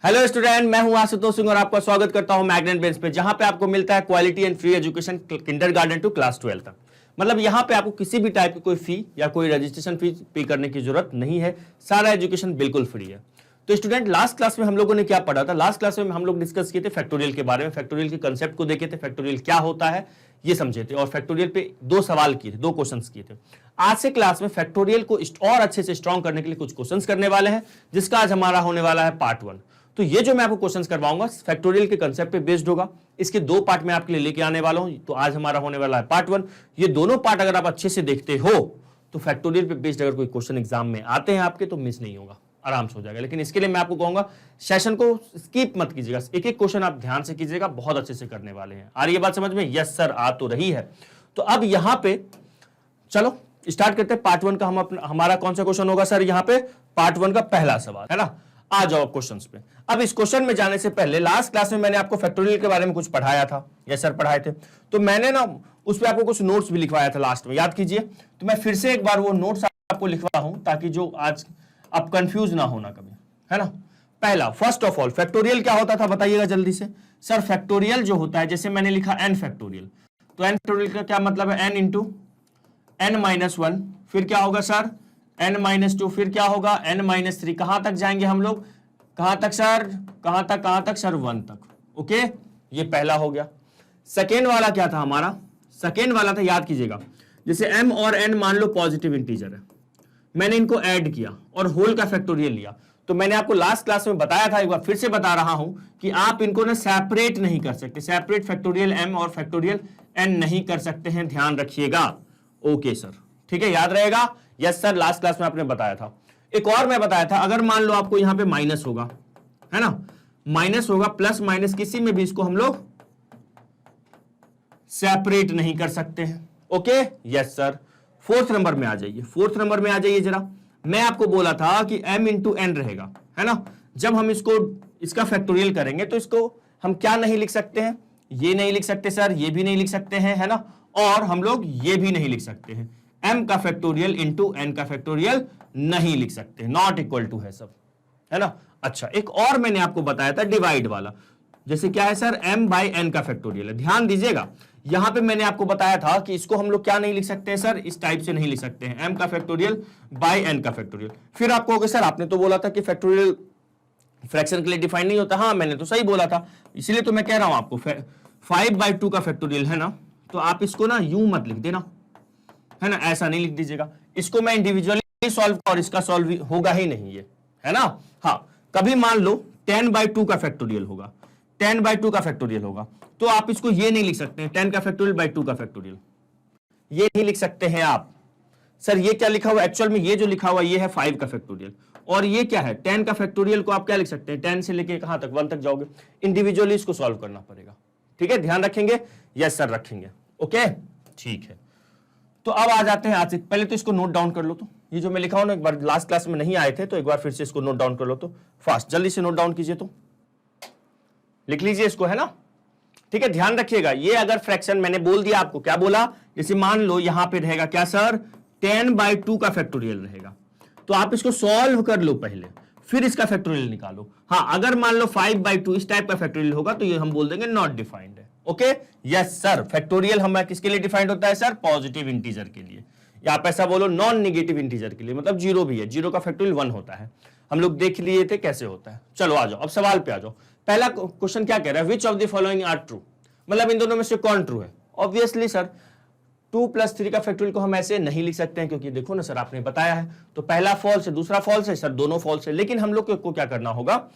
Hello student, मैं हूं आशुतोष सिंह और आपका स्वागत करता हूं मैग्नेट बेंच पे, जहां पे आपको मिलता है quality and free education kindergarten to class 12 तक। मतलब यहां पे आपको किसी भी टाइप की कोई फी या कोई रजिस्ट्रेशन फी पे करने की जरूरत नहीं है। सारा एजुकेशन बिल्कुल फ्री है। तो स्टूडेंट, लास्ट क्लास में हम लोगों ने क्या पढ़ा था? लास्ट क्लास में हम लोग डिस्कस किए थे फैक्टोरियल के बारे में, फैक्टोरियल के कंसेप्ट को देखे थे, फैक्टोरियल क्या होता है ये समझे थे, और फैक्टोरियल पे दो सवाल किए थे, दो क्वेश्चंस किए थे। आज से क्लास में फैक्टोरियल को और अच्छे से स्ट्रॉन्ग करने के लिए कुछ क्वेश्चंस करने वाले हैं, जिसका आज हमारा होने वाला है पार्ट 1। तो ये जो मैं आपको क्वेश्चंस करवाऊंगा फैक्टोरियल के कंसेप्ट पे बेस्ड होगा। इसके दो पार्ट में आपके लिए लेके आने वाला हूं। तो आज हमारा होने वाला है पार्ट 1। ये दोनों पार्ट अगर आप अच्छे से देखते हो तो फैक्टोरियल पे बेस्ड अगर कोई क्वेश्चन एग्जाम में आते हैं आपके, तो मिस नहीं होगा, आराम से हो जाएगा। लेकिन इसके लिए मैं आपको कहूंगा सेशन को स्किप मत कीजिएगा, एक एक क्वेश्चन आप ध्यान से कीजिएगा, बहुत अच्छे से करने वाले हैं। आ रही है बात समझ में? यस सर, आ तो रही है। तो अब यहां पे चलो स्टार्ट करते हैं पार्ट 1 का। हमारा कौन सा क्वेश्चन होगा सर? यहाँ पे पार्ट 1 का पहला सवाल है ना। आ जाओ क्वेश्चंस पे। अब इस क्वेश्चन में जाने से पहले लास्ट क्लास में मैंने आपको फैक्टोरियल के बारे में कुछ पढ़ाया था। यस सर, पढ़ाए थे। तो मैंने ना उस पे आपको कुछ नोट्स भी लिखवाया था लास्ट में, याद कीजिए। तो मैं फिर से एक बार वो नोट्स आपको लिखवा हूं, ताकि जो आज आप कंफ्यूज ना होना कभी, है ना। पहला, फर्स्ट ऑफ ऑल फैक्टोरियल क्या होता था बताइएगा जल्दी से। सर फैक्टोरियल जो होता है, जैसे मैंने लिखा एन फैक्टोरियल, तो एन फैक्टोरियल का क्या मतलब है? एन इंटू एन माइनस 1, फिर क्या होगा सर? एन माइनस 2, फिर क्या होगा? N minus 3। कहां तक जाएंगे हम लोग? कहां तक सर? कहां तक सर? 1 तक। ओके, ये पहला हो गया। सेकेंड वाला क्या था हमारा? सेकेंड वाला था, याद कीजिएगा, जैसे m और n मान लो पॉजिटिव इंटीजर है, मैंने इनको ऐड किया और होल का फैक्टोरियल लिया। तो मैंने आपको लास्ट क्लास में बताया था, एक बार फिर से बता रहा हूं कि आप इनको ना सेपरेट नहीं कर सकते, सेपरेट फैक्टोरियल m और फैक्टोरियल n नहीं कर सकते हैं, ध्यान रखिएगा। ओके सर, ठीक है, याद रहेगा। यस सर, लास्ट क्लास में आपने बताया था। एक और मैं बताया था, अगर मान लो आपको यहां पे माइनस होगा, है ना, माइनस होगा, प्लस माइनस किसी में भी इसको हम लोग सेपरेट नहीं कर सकते हैं। Okay, yes sir. Fourth number में आ जाइए, फोर्थ नंबर में आ जाइए जरा। मैं आपको बोला था कि m इंटू एन रहेगा, है ना। जब हम इसका फैक्टोरियल करेंगे तो इसको हम क्या नहीं लिख सकते हैं? ये नहीं लिख सकते सर, ये भी नहीं लिख सकते हैं, है ना, और हम लोग ये भी नहीं लिख सकते हैं। m का फैक्टोरियल इंटू n का फैक्टोरियल नहीं लिख सकते, नॉट इक्वल टू है सब, है ना। अच्छा, एक और मैंने आपको बताया था डिवाइड वाला, जैसे क्या है सर? m बाई n का फैक्टोरियल है। ध्यान दीजिएगा, यहां पे मैंने आपको बताया था कि इसको हम लोग क्या नहीं लिख सकते हैं सर? इस टाइप से नहीं लिख सकते हैं, m का फैक्टोरियल बाई n का फैक्टोरियल। फिर आपको होगा सर आपने तो बोला था कि फैक्टोरियल फ्रैक्शन के लिए डिफाइन नहीं होता। हाँ, मैंने तो सही बोला था, इसलिए तो मैं कह रहा हूं आपको 5/2 का फैक्टोरियल है ना, तो आप इसको ना यूं मत लिख देना, है ना, ऐसा नहीं लिख दीजिएगा। इसको मैं इंडिविजुअली सॉल्व, और इसका सॉल्व होगा ही नहीं ये, है ना। हाँ, कभी मान लो 10/2 का फैक्टोरियल होगा, 10/2 का फैक्टोरियल होगा, तो आप इसको ये नहीं लिख सकते हैं 10 का फैक्टोरियल बाई 2 का फैक्टोरियल, ये नहीं लिख सकते हैं आप। सर ये क्या लिखा हुआ? एक्चुअल में ये जो लिखा हुआ ये है 5 का फैक्टोरियल, और ये क्या है? 10 का फैक्टोरियल को आप क्या लिख सकते हैं? 10 से लेके कहां तक? 1 तक जाओगे, इंडिविजुअली इसको सॉल्व करना पड़ेगा। ठीक है, ध्यान रखेंगे? यस सर, रखेंगे। ओके, ठीक है। तो अब आ जाते हैं आज से, पहले तो इसको नोट डाउन कर लो। तो ये जो मैं लिखा हूं ना, एक बार लास्ट क्लास में नहीं आए थे तो एक बार फिर से इसको नोट डाउन कर लो। तो फास्ट जल्दी से नोट डाउन कीजिए, तो लिख लीजिए इसको, है ना। ठीक है, ध्यान रखिएगा, ये अगर फ्रैक्शन मैंने बोल दिया आपको, क्या बोला? जैसे मान लो यहां पे रहेगा क्या सर? 10/2 का फैक्टोरियल रहेगा, तो आप इसको सॉल्व कर लो पहले, फिर इसका फैक्टोरियल निकालो। हाँ, अगर मान लो 5/2 इस टाइप का फैक्टोरियल होगा तो ये हम बोल देंगे नॉट डिफाइंड है। Okay, yes sir. फैक्टोरियल हमारा किसके लिए डिफाइंड होता है सर? पॉजिटिव इंटीजर के लिए, या आप ऐसा बोलो नॉन नेगेटिव इंटीजर के लिए, मतलब जीरो भी है, जीरो का फैक्टोरियल 1 होता है। हम लोग देख लिए थे कैसे होता है। चलो आ जाओ, अब सवाल पे आ जाओ। पहला क्वेश्चन क्या कह रहा है? Which of the following are true, मतलब इन दोनों में से कौन ट्रू है? ऑब्वियसली सर 2 + 3 का फैक्टोरियल को हम ऐसे नहीं लिख सकते हैं, क्योंकि देखो ना सर, आपने बताया है तो पहला फॉल्स है, दूसरा फॉल्स है सर, दोनों फॉल्स है। लेकिन हम लोग को क्या करना होगा?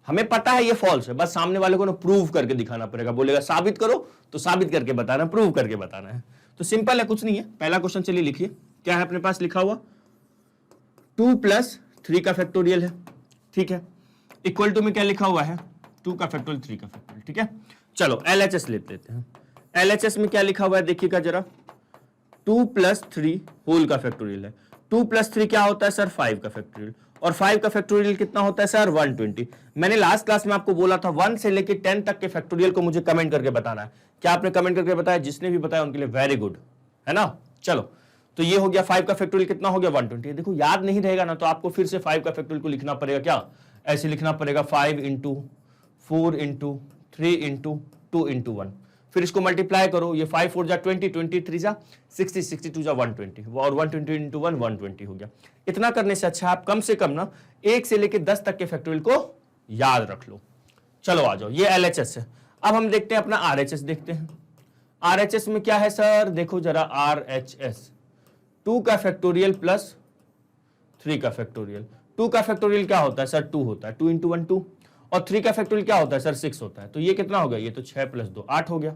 हमें पता है ये फॉल्स है, बस सामने वाले को ना प्रूव करके दिखाना पड़ेगा। बोलेगा साबित करो, तो साबित करके बताना, प्रूव करके बताना है। तो सिंपल है, कुछ नहीं है। पहला क्वेश्चन चलिए लिखिए, क्या है अपने पास लिखा हुआ? 2 + 3 का फैक्टोरियल है, ठीक है, इक्वल टू में क्या लिखा हुआ है? 2 का फैक्टोरियल 3 का फैक्टोरियल। ठीक है, चलो LHS लेते हैं। LHS में क्या लिखा हुआ है देखिएगा जरा, 2 + 3 होल का फैक्टोरियल है। 2 + 3 क्या होता है सर? 5 का फैक्टोरियल, और 5 का फैक्टोरियल कितना होता है सर? 120। मैंने लास्ट क्लास में आपको बोला था 1 से लेके 10 तक के फैक्टोरियल को मुझे कमेंट करके बताना है। क्या आपने कमेंट करके बताया? जिसने भी बताया उनके लिए वेरी गुड, है ना। चलो, तो ये हो गया 5 का फैक्टोरियल कितना हो गया? 120। देखो याद नहीं रहेगा ना, तो आपको फिर से 5 का फैक्टोरियल को लिखना पड़ेगा क्या? ऐसे लिखना पड़ेगा 5 इंटू 4 इंटू 3 इंटू 2 इंटू 1। फिर इसको मल्टीप्लाई करो, ये 5 4 जा 20, 20 3 जा 60, 62 जा 120, और 120 इंटू 1 120 हो गया। इतना करने से अच्छा आप कम से कम ना 1 से लेकर 10 तक के फैक्टोरियल को याद रख लो। चलो आ जाओ, ये LHS है। अब हम देखते हैं अपना RHS देखते हैं। RHS में क्या है सर, देखो जरा RHS 2 का फैक्टोरियल प्लस 3 का फैक्टोरियल। 2 का फैक्टोरियल क्या होता है सर, 2 होता है, 2 इंटू 1 2, और 3 का फैक्टोरियल क्या होता है सर, 6 होता है। तो ये कितना हो गया, ये तो 6 प्लस 2 8 हो गया।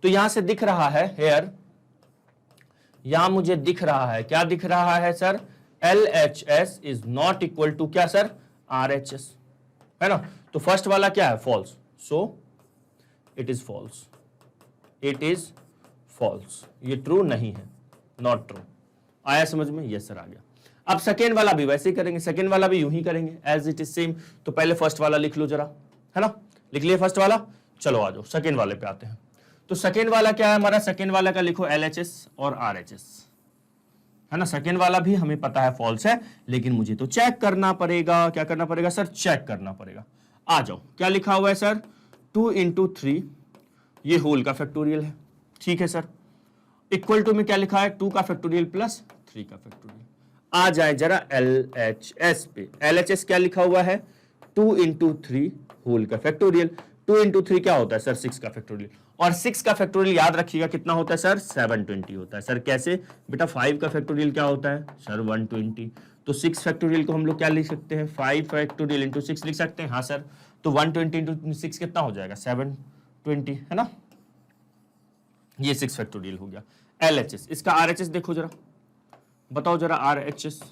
तो यहां से दिख रहा है हेयर, यहां मुझे दिख रहा है, क्या दिख रहा है sir, LHS is not equal to क्या सर, RHS, है ना। तो फर्स्ट वाला क्या है, false, so it is false, it is false, ये ट्रू नहीं है, नॉट ट्रू। आया समझ में, यस सर आ गया। अब सेकेंड वाला भी वैसे ही करेंगे, सेकेंड वाला भी यूं ही करेंगे एज इट इज सेम। तो पहले फर्स्ट वाला लिख लो जरा, है ना, लिख लिया फर्स्ट वाला। चलो आ जाओ सेकेंड वाले पे आते हैं। तो सेकेंड वाला क्या है हमारा, सेकेंड वाला का लिखो LHS और RHS, है ना। सेकेंड वाला भी हमें पता है फॉल्स है, लेकिन मुझे तो चेक करना पड़ेगा। क्या करना पड़ेगा सर, चेक करना पड़ेगा। आ जाओ, क्या लिखा हुआ है सर, 2 इंटू 3, ये होल का फैक्टोरियल है, ठीक है सर। इक्वल टू में क्या लिखा है, 2 का फैक्टोरियल प्लस 3 का फैक्टोरियल। आ जाए जरा LHS पे, LHS क्या लिखा हुआ है, 2 इंटू 3 होल का फैक्टोरियल। 2 इंटू 3 क्या होता है सर, 6 का फैक्टोरियल, और 6 का फैक्टोरियल याद रखिएगा कितना होता है सर, 720 होता है। सर कैसे बेटा, 5 का फैक्टोरियल क्या होता है सर, 120। तो 6 फैक्टोरियल को हम लोग क्या लिख सकते हैं, 5 फैक्टोरियल इंटू 6 लिख सकते हैं, हाँ सर। तो 120 इंटू 6 कितना हो जाएगा, 720, है ना। ये 6 फैक्टोरियल हो गया LHS। इसका RHS देखो जरा, बताओ जरा RHS,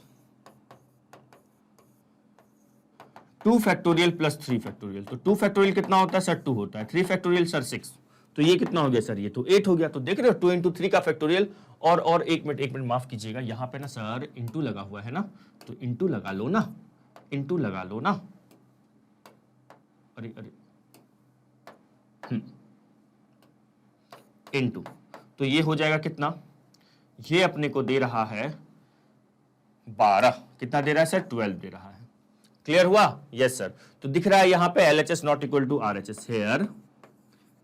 2 फैक्टोरियल प्लस 3 फैक्टोरियल। तो 2 फैक्टोरियल कितना होता है सर, 2 होता है, 3 फैक्टोरियल सर 6। तो ये कितना हो गया सर, ये तो 8 हो गया। तो देख रहे हो 2 इंटू 3 का फैक्टोरियल, और एक मिनट माफ कीजिएगा, यहाँ पे ना सर इंटू लगा हुआ है ना, तो इंटू लगा लो ना, इंटू लगा लो ना, अरे इंटू। तो ये हो जाएगा कितना, ये अपने को दे रहा है 12, कितना दे रहा है सर, 12 दे रहा है। क्लियर हुआ, यस सर। तो दिख रहा है यहां पे LHS not equal to RHS। Here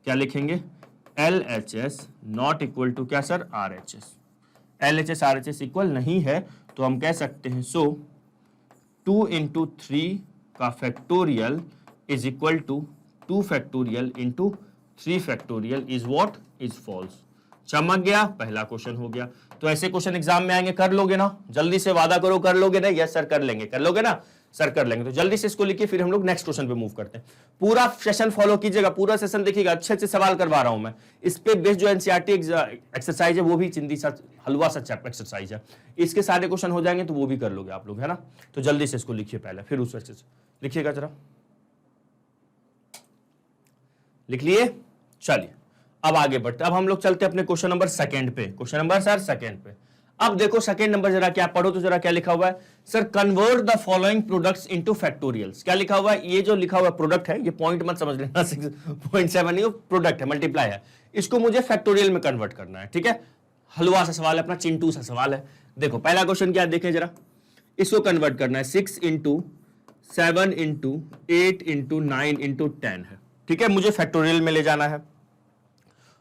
क्या लिखेंगे, LHS नॉट इक्वल टू क्या sir, RHS। LHS RHS equal नहीं है, तो हम कह सकते हैं सो 2 इंटू 3 का factorial is equal to 2 factorial into 3 factorial is what, is false. चमक गया, पहला क्वेश्चन हो गया। तो ऐसे क्वेश्चन एग्जाम में आएंगे, कर लोगे ना, जल्दी से वादा करो, कर लोगे ना, यस सर कर लेंगे, कर लोगे ना सर, कर लेंगे। तो जल्दी से इसको लिखिए, फिर हम लोग नेक्स्ट क्वेश्चन पे मूव करते हैं। पूरा सेशन फॉलो कीजिएगा, पूरा सेशन देखिएगा, अच्छे अच्छे सवाल करवा रहा हूं मैं। इस पे बेस्ड जो NCERT एक्सरसाइज है वो भी चिंदी सा हलवा सा चैप एक्सरसाइज है, इसके सारे क्वेश्चन हो जाएंगे, तो वो भी कर लोगे आप लोग, है ना। तो जल्दी से इसको लिखिए पहले, फिर उस अच्छे से लिखिएगा जरा, लिख लिए। चलिए अब आगे बढ़ते, अब हम लोग चलते हैं अपने क्वेश्चन नंबर सेकंड पे। क्वेश्चन नंबर सर सेकंड पे, अब देखो सेकंड नंबर जरा क्या पढ़ो तो जरा, क्या लिखा हुआ है sir, convert the following products into factorials. क्या लिखा हुआ है, ये जो लिखा हुआ प्रोडक्ट है, ये पॉइंट मत समझ लेना, 6.7 नहीं, प्रोडक्ट है, मल्टीप्लाई है, इसको मुझे फैक्टोरियल में कन्वर्ट करना है, ठीक है। हलवा सा सवाल है, अपना चिंटू सा सवाल है। देखो पहला क्वेश्चन क्या है, देखें जरा, इसको कन्वर्ट करना है, 6 इंटू 7 इंटू 8 इंटू 9 इंटू 10 है, ठीक है, मुझे फैक्टोरियल में ले जाना है।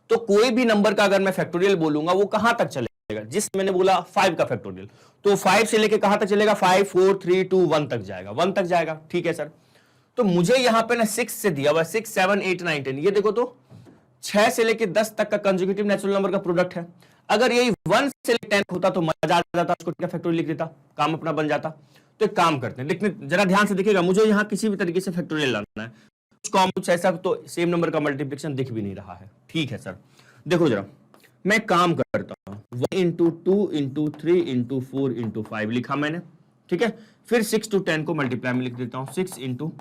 तो कोई भी नंबर का अगर मैं फैक्टोरियल बोलूंगा, वो कहां तक चलेगा, जिस मैंने बोला 5 का फैक्टोरियल, तो 5 से लेके कहां तक चलेगा, 5 4 3 2 1 तक जाएगा, 1 तक जाएगा, ठीक है सर। तो मुझे यहां पे ना 6 से दिया हुआ, 6 7 8 9 10, ये देखो तो 6 से लेके 10 तक का कंसेक्यूटिव नेचुरल नंबर का प्रोडक्ट है। अगर यही 1 से लेके 10 होता तो मजा आ जाता, उसको फैक्टोरियल लिख देता, काम अपना बन जाता। तो एक काम करते हैं, लिखने जरा ध्यान से देखिएगा, मुझे यहां किसी भी तरीके से फैक्टोरियल लाना है, कुछ ऐसा तो सेम नंबर का मल्टीप्लिकेशन दिख भी नहीं रहा है, ठीक है सर। देखो जरा, मैं काम करता हूं, 1 इंटू 2 इंटू 3 इंटू 4 इंटू 5 लिखा मैंने, ठीक है। फिर 6 to 10 को मल्टीप्लाई में लिख देता हूं, 6 इंटू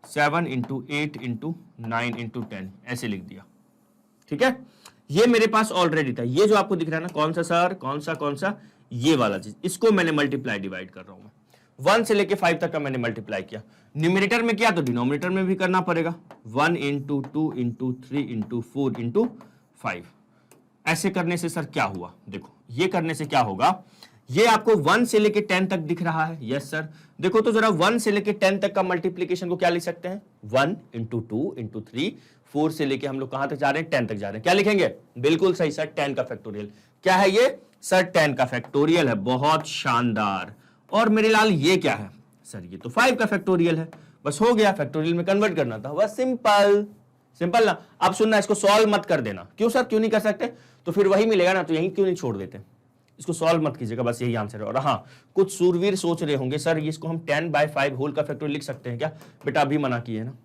7 इंटू 8 इंटू 9 इंटू 10, ऐसे लिख दिया, ठीक है। ये मेरे पास ऑलरेडी था, ये जो आपको दिख रहा है ना, कौन सा सर, कौन सा, ये वाला चीज, इसको मैंने मल्टीप्लाई डिवाइड कर रहा हूं मैं, 1 से लेके 5 तक का मैंने मल्टीप्लाई किया, न्यूमरेटर में किया तो डिनोमिनेटर में भी करना पड़ेगा, 1 इंटू 2 इंटू 3 इंटू 4 इंटू 5। ऐसे करने से सर क्या हुआ, देखो ये करने से क्या होगा, ये आपको 1 से लेके 10 तक दिख रहा है? Yes sir. देखो तो जरा 1 से लेके 10 तक का मल्टीप्लीकेशन को क्या लिख सकते हैं? 1 इंटू 2 इंटू 3, 4 से लेके हम लोग कहां तक जा रहे हैं? 10 तक जा रहे हैं। क्या लिखेंगे? बिल्कुल सही सर, 10 का फैक्टोरियल। क्या है ये सर? 10 का फैक्टोरियल है। बहुत शानदार। और मेरे लाल ये क्या है सर? ये तो 5 का फैक्टोरियल है। बस हो गया, फैक्टोरियल में कन्वर्ट करना था, बस सिंपल सिंपल ना। अब सुनना, इसको सॉल्व मत कर देना। क्यों सर, क्यों नहीं कर सकते? तो फिर वही मिलेगा ना, तो यही क्यों नहीं छोड़ देते? इसको सॉल्व मत कीजिएगा, बस यही आंसर है। और हाँ, कुछ सूरवीर सोच रहे होंगे सर इसको हम 10/5 होल का फैक्टोरियल लिख सकते हैं क्या? बेटा अभी मना किए ना,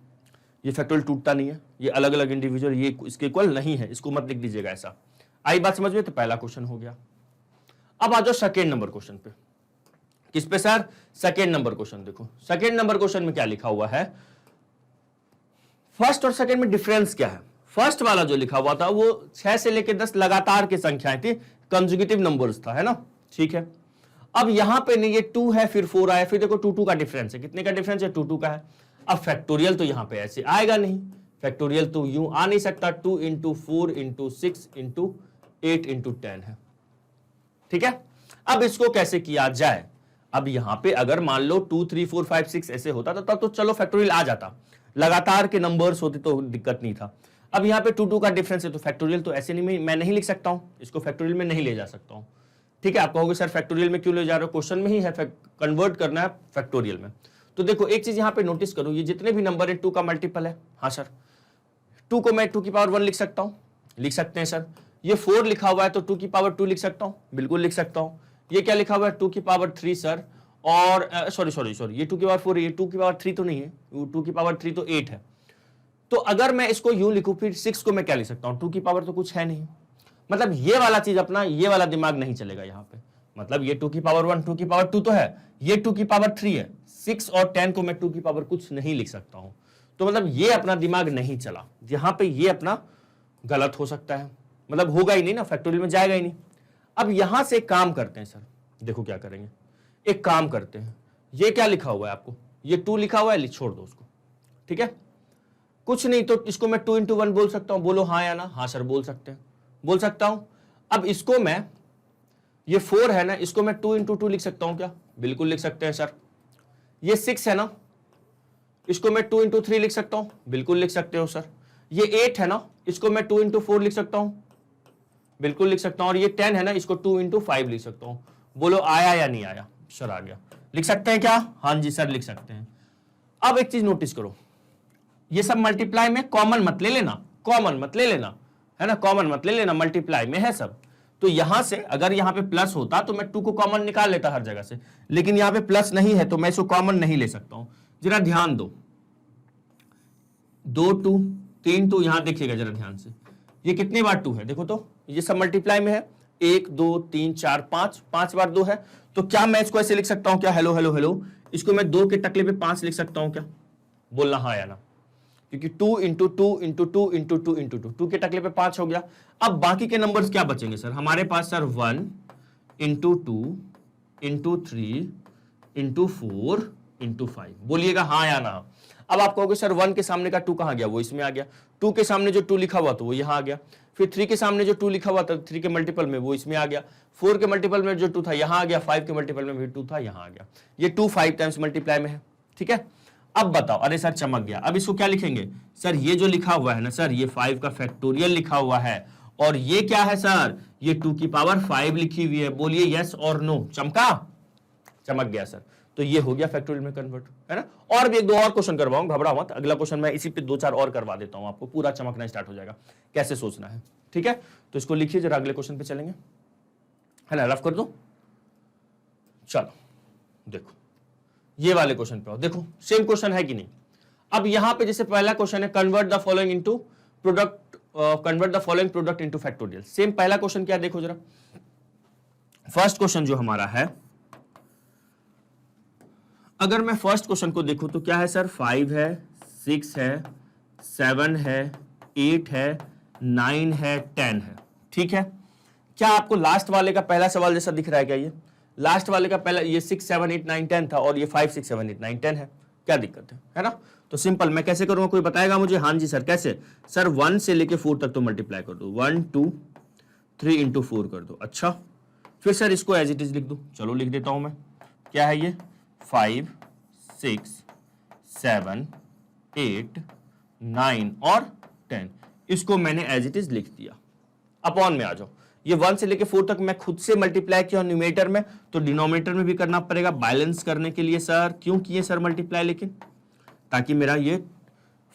ये फैक्टोरियल टूटता नहीं है, ये अलग अलग इंडिविजुअल, ये इसके इक्वल नहीं है, इसको मत लिख दीजिएगा ऐसा। आई बात समझ में? तो पहला क्वेश्चन हो गया। अब आ जाओ सेकेंड नंबर क्वेश्चन पे। किस पे सर? Second number question. देखो सेकेंड नंबर क्वेश्चन में क्या लिखा हुआ है। फर्स्ट और सेकेंड में डिफरेंस क्या है? फर्स्ट वाला जो लिखा हुआ था वो 6 से लेकर 10 लगातार की संख्याएं थी, कंजुगेटिव नंबर्स था, है ना? ठीक है। अब यहां पे नहीं, ये 2 है फिर 4 आया, फिर देखो 2 का डिफरेंस है। कितने का डिफरेंस है? 2 का है। अब फैक्टोरियल तो यहां पे ऐसे आएगा नहीं, फैक्टोरियल तो यूं आ नहीं सकता। 2 इंटू 4 इंटू 6 इंटू 8 इंटू 10 है। ठीक है। अब इसको कैसे किया जाए? अब यहां पे अगर मान लो 2 3 4 5 6 ऐसे होता तो तब तो चलो फैक्टोरियल आ जाता, लगातार के नंबर्स होते तो दिक्कत नहीं था। अब यहां पे 2 का डिफरेंस है तो फैक्टोरियल तो ऐसे नहीं, मैं नहीं लिख सकता हूं, इसको फैक्टोरियल में नहीं ले जा सकता हूं। ठीक है। आप कहोगे सर फैक्टोरियल में क्यों ले जा रहे हो? क्वेश्चन में ही है, कन्वर्ट करना है फैक्टोरियल में। तो देखो एक चीज यहां पे नोटिस करो, ये जितने भी नंबर है 2 का मल्टीपल है। हाँ सर, 2 को मैं 2 की पावर 1 लिख सकता हूं? लिख सकते हैं सर। ये 4 लिखा हुआ है तो 2 की पावर 2 लिख सकता हूं? बिल्कुल लिख सकता हूं। ये क्या लिखा हुआ है? 2 की पावर 3 सर। और सॉरी ये 2 की पावर 4 है, ये 2 की पावर 3 तो नहीं है, 2 की पावर 3 तो 8 है। तो अगर मैं इसको यूं लिखूं फिर 6 को मैं क्या लिख सकता हूं? 2 की पावर तो कुछ है नहीं। मतलब ये वाला चीज अपना, ये वाला दिमाग नहीं चलेगा यहां पे। मतलब ये 2 की पावर 1, 2 की पावर 2 तो है, ये 2 की पावर 3 है। 6 और 10 को मैं 2 की पावर कुछ नहीं लिख सकता हूं। तो मतलब ये अपना दिमाग नहीं चला, यहां पे ये अपना गलत हो सकता है, मतलब होगा ही नहीं ना, फैक्टोरियल में जाएगा ही नहीं। अब यहां से एक काम करते हैं सर, देखो क्या करेंगे, एक काम करते हैं। ये क्या लिखा हुआ है आपको? ये 2 लिखा हुआ है, छोड़ दो उसको। ठीक है, कुछ नहीं तो इसको मैं 2 इंटू 1 बोल सकता हूं। बोलो हाँ या ना? हाँ सर बोल सकते हैं, बोल सकता हूं। अब इसको मैं, ये 4 है ना, इसको मैं 2 इंटू 2 लिख सकता हूं क्या? बिल्कुल लिख सकते हैं सर। ये 6 है ना, इसको मैं 2 इंटू 3 लिख सकता हूं? बिल्कुल लिख सकते हो सर। ये 8 है ना, इसको मैं 2 इंटू 4 लिख सकता हूं? बिल्कुल लिख सकता हूं। और ये 10 है ना, इसको 2 इंटू 5 लिख सकता हूं। बोलो आया या नहीं आया? सर आ गया। लिख सकते हैं क्या? हाँ जी सर लिख सकते हैं। अब एक चीज नोटिस करो, ये सब मल्टीप्लाई में कॉमन मत ले लेना, कॉमन मत ले लेना, है ना, कॉमन मत ले लेना, मल्टीप्लाई में है सब। तो यहां से अगर यहां पे प्लस होता तो मैं 2 को कॉमन निकाल लेता हर जगह से, लेकिन यहां पे प्लस नहीं है तो मैं इसको कॉमन नहीं ले सकता हूं। जरा ध्यान दो, 2 2 3 2, यहां देखिएगा जरा ध्यान से, ये कितने बार 2 है? देखो तो ये सब मल्टीप्लाई में है, 1 2 3 4 5, 5 बार 2 है। तो क्या मैं इसको ऐसे लिख सकता हूं क्या? हेलो हेलो हेलो, इसको मैं 2 के टकले पे 5 लिख सकता हूं क्या? बोलना हाँ या ना? क्योंकि 2 इंटू 2 इंटू 2 इंटू 2 इंटू 2, 2 के टकले पे 5 हो गया। अब बाकी के नंबर्स क्या बचेंगे सर हमारे पास? Sir 1 into 2 into 3 into 4 into 5। बोलिएगा हाँ या ना? अब आप कहोगे सर 1 के सामने का 2 कहां गया? वो इसमें आ गया। 2 के सामने जो 2 लिखा हुआ तो वो यहां आ गया। फिर 3 के सामने जो 2 लिखा हुआ था 3 के मल्टीपल में, वो इसमें आ गया। 4 के मल्टीपल में जो 2 था यहां आ गया। 5 के मल्टीपल में भी 2 था, यहां आ गया। ये 2 5 टाइम्स मल्टीप्लाई में है। ठीक है, अब बताओ, अरे सर चमक गया। अब इसको क्या लिखेंगे सर? ये जो लिखा हुआ है ना सर, ये 5 का फैक्टोरियल लिखा हुआ है, और ये क्या है सर? ये 2 की पावर 5 लिखी हुई है। बोलिए यस और नो? चमका? चमक गया सर। तो ये हो गया फैक्टोरियल में कन्वर्ट, है ना। और भी 1 2 और क्वेश्चन करवाऊं, घबराओ मत। अगला क्वेश्चन मैं इसी पे 2 4 और करवा देता हूं, आपको पूरा चमकना स्टार्ट हो जाएगा कैसे सोचना है। ठीक है, तो इसको लिखिए जरा, अगले क्वेश्चन पे चलेंगे, है ना। रफ कर दो, चलो देखो ये वाले क्वेश्चन पे आओ। देखो सेम क्वेश्चन है कि नहीं। अब यहां पे जैसे पहला क्वेश्चन है convert the following into product, convert the following product into factorial. Same पहला क्वेश्चन क्या, देखो जरा। फर्स्ट क्वेश्चन जो हमारा है, अगर मैं फर्स्ट क्वेश्चन को देखूं तो क्या है सर? 5 है, 6 है, 7 है, 8 है, 9 है, 10 है। ठीक है, क्या आपको लास्ट वाले का पहला सवाल जैसा दिख रहा है क्या? ये लास्ट वाले का पहला, ये 6 7 8 9 10 था और ये 5 6 7 8 9 10 है। क्या दिक्कत है ना? तो सिंपल, मैं कैसे करूंगा? कोई बताएगा मुझे? हाँ जी सर कैसे? सर 1 से लेके 4 तक तो मल्टीप्लाई कर दो, 1 2 3 इंटू 4 कर दो। अच्छा, फिर सर इसको एज इट इज लिख दूं, चलो लिख देता हूं मैं। क्या है ये 5 6 7 8 9 और 10, इसको मैंने एज इट इज लिख दिया। अपॉन में आ जाओ, ये 1 से लेके 4 तक मैं खुद से मल्टीप्लाई किया न्यूमरेटर में, तो डिनोमिनेटर में भी करना पड़ेगा बैलेंस करने के लिए। सर क्यों किए सर मल्टीप्लाई, लेकिन ताकि मेरा ये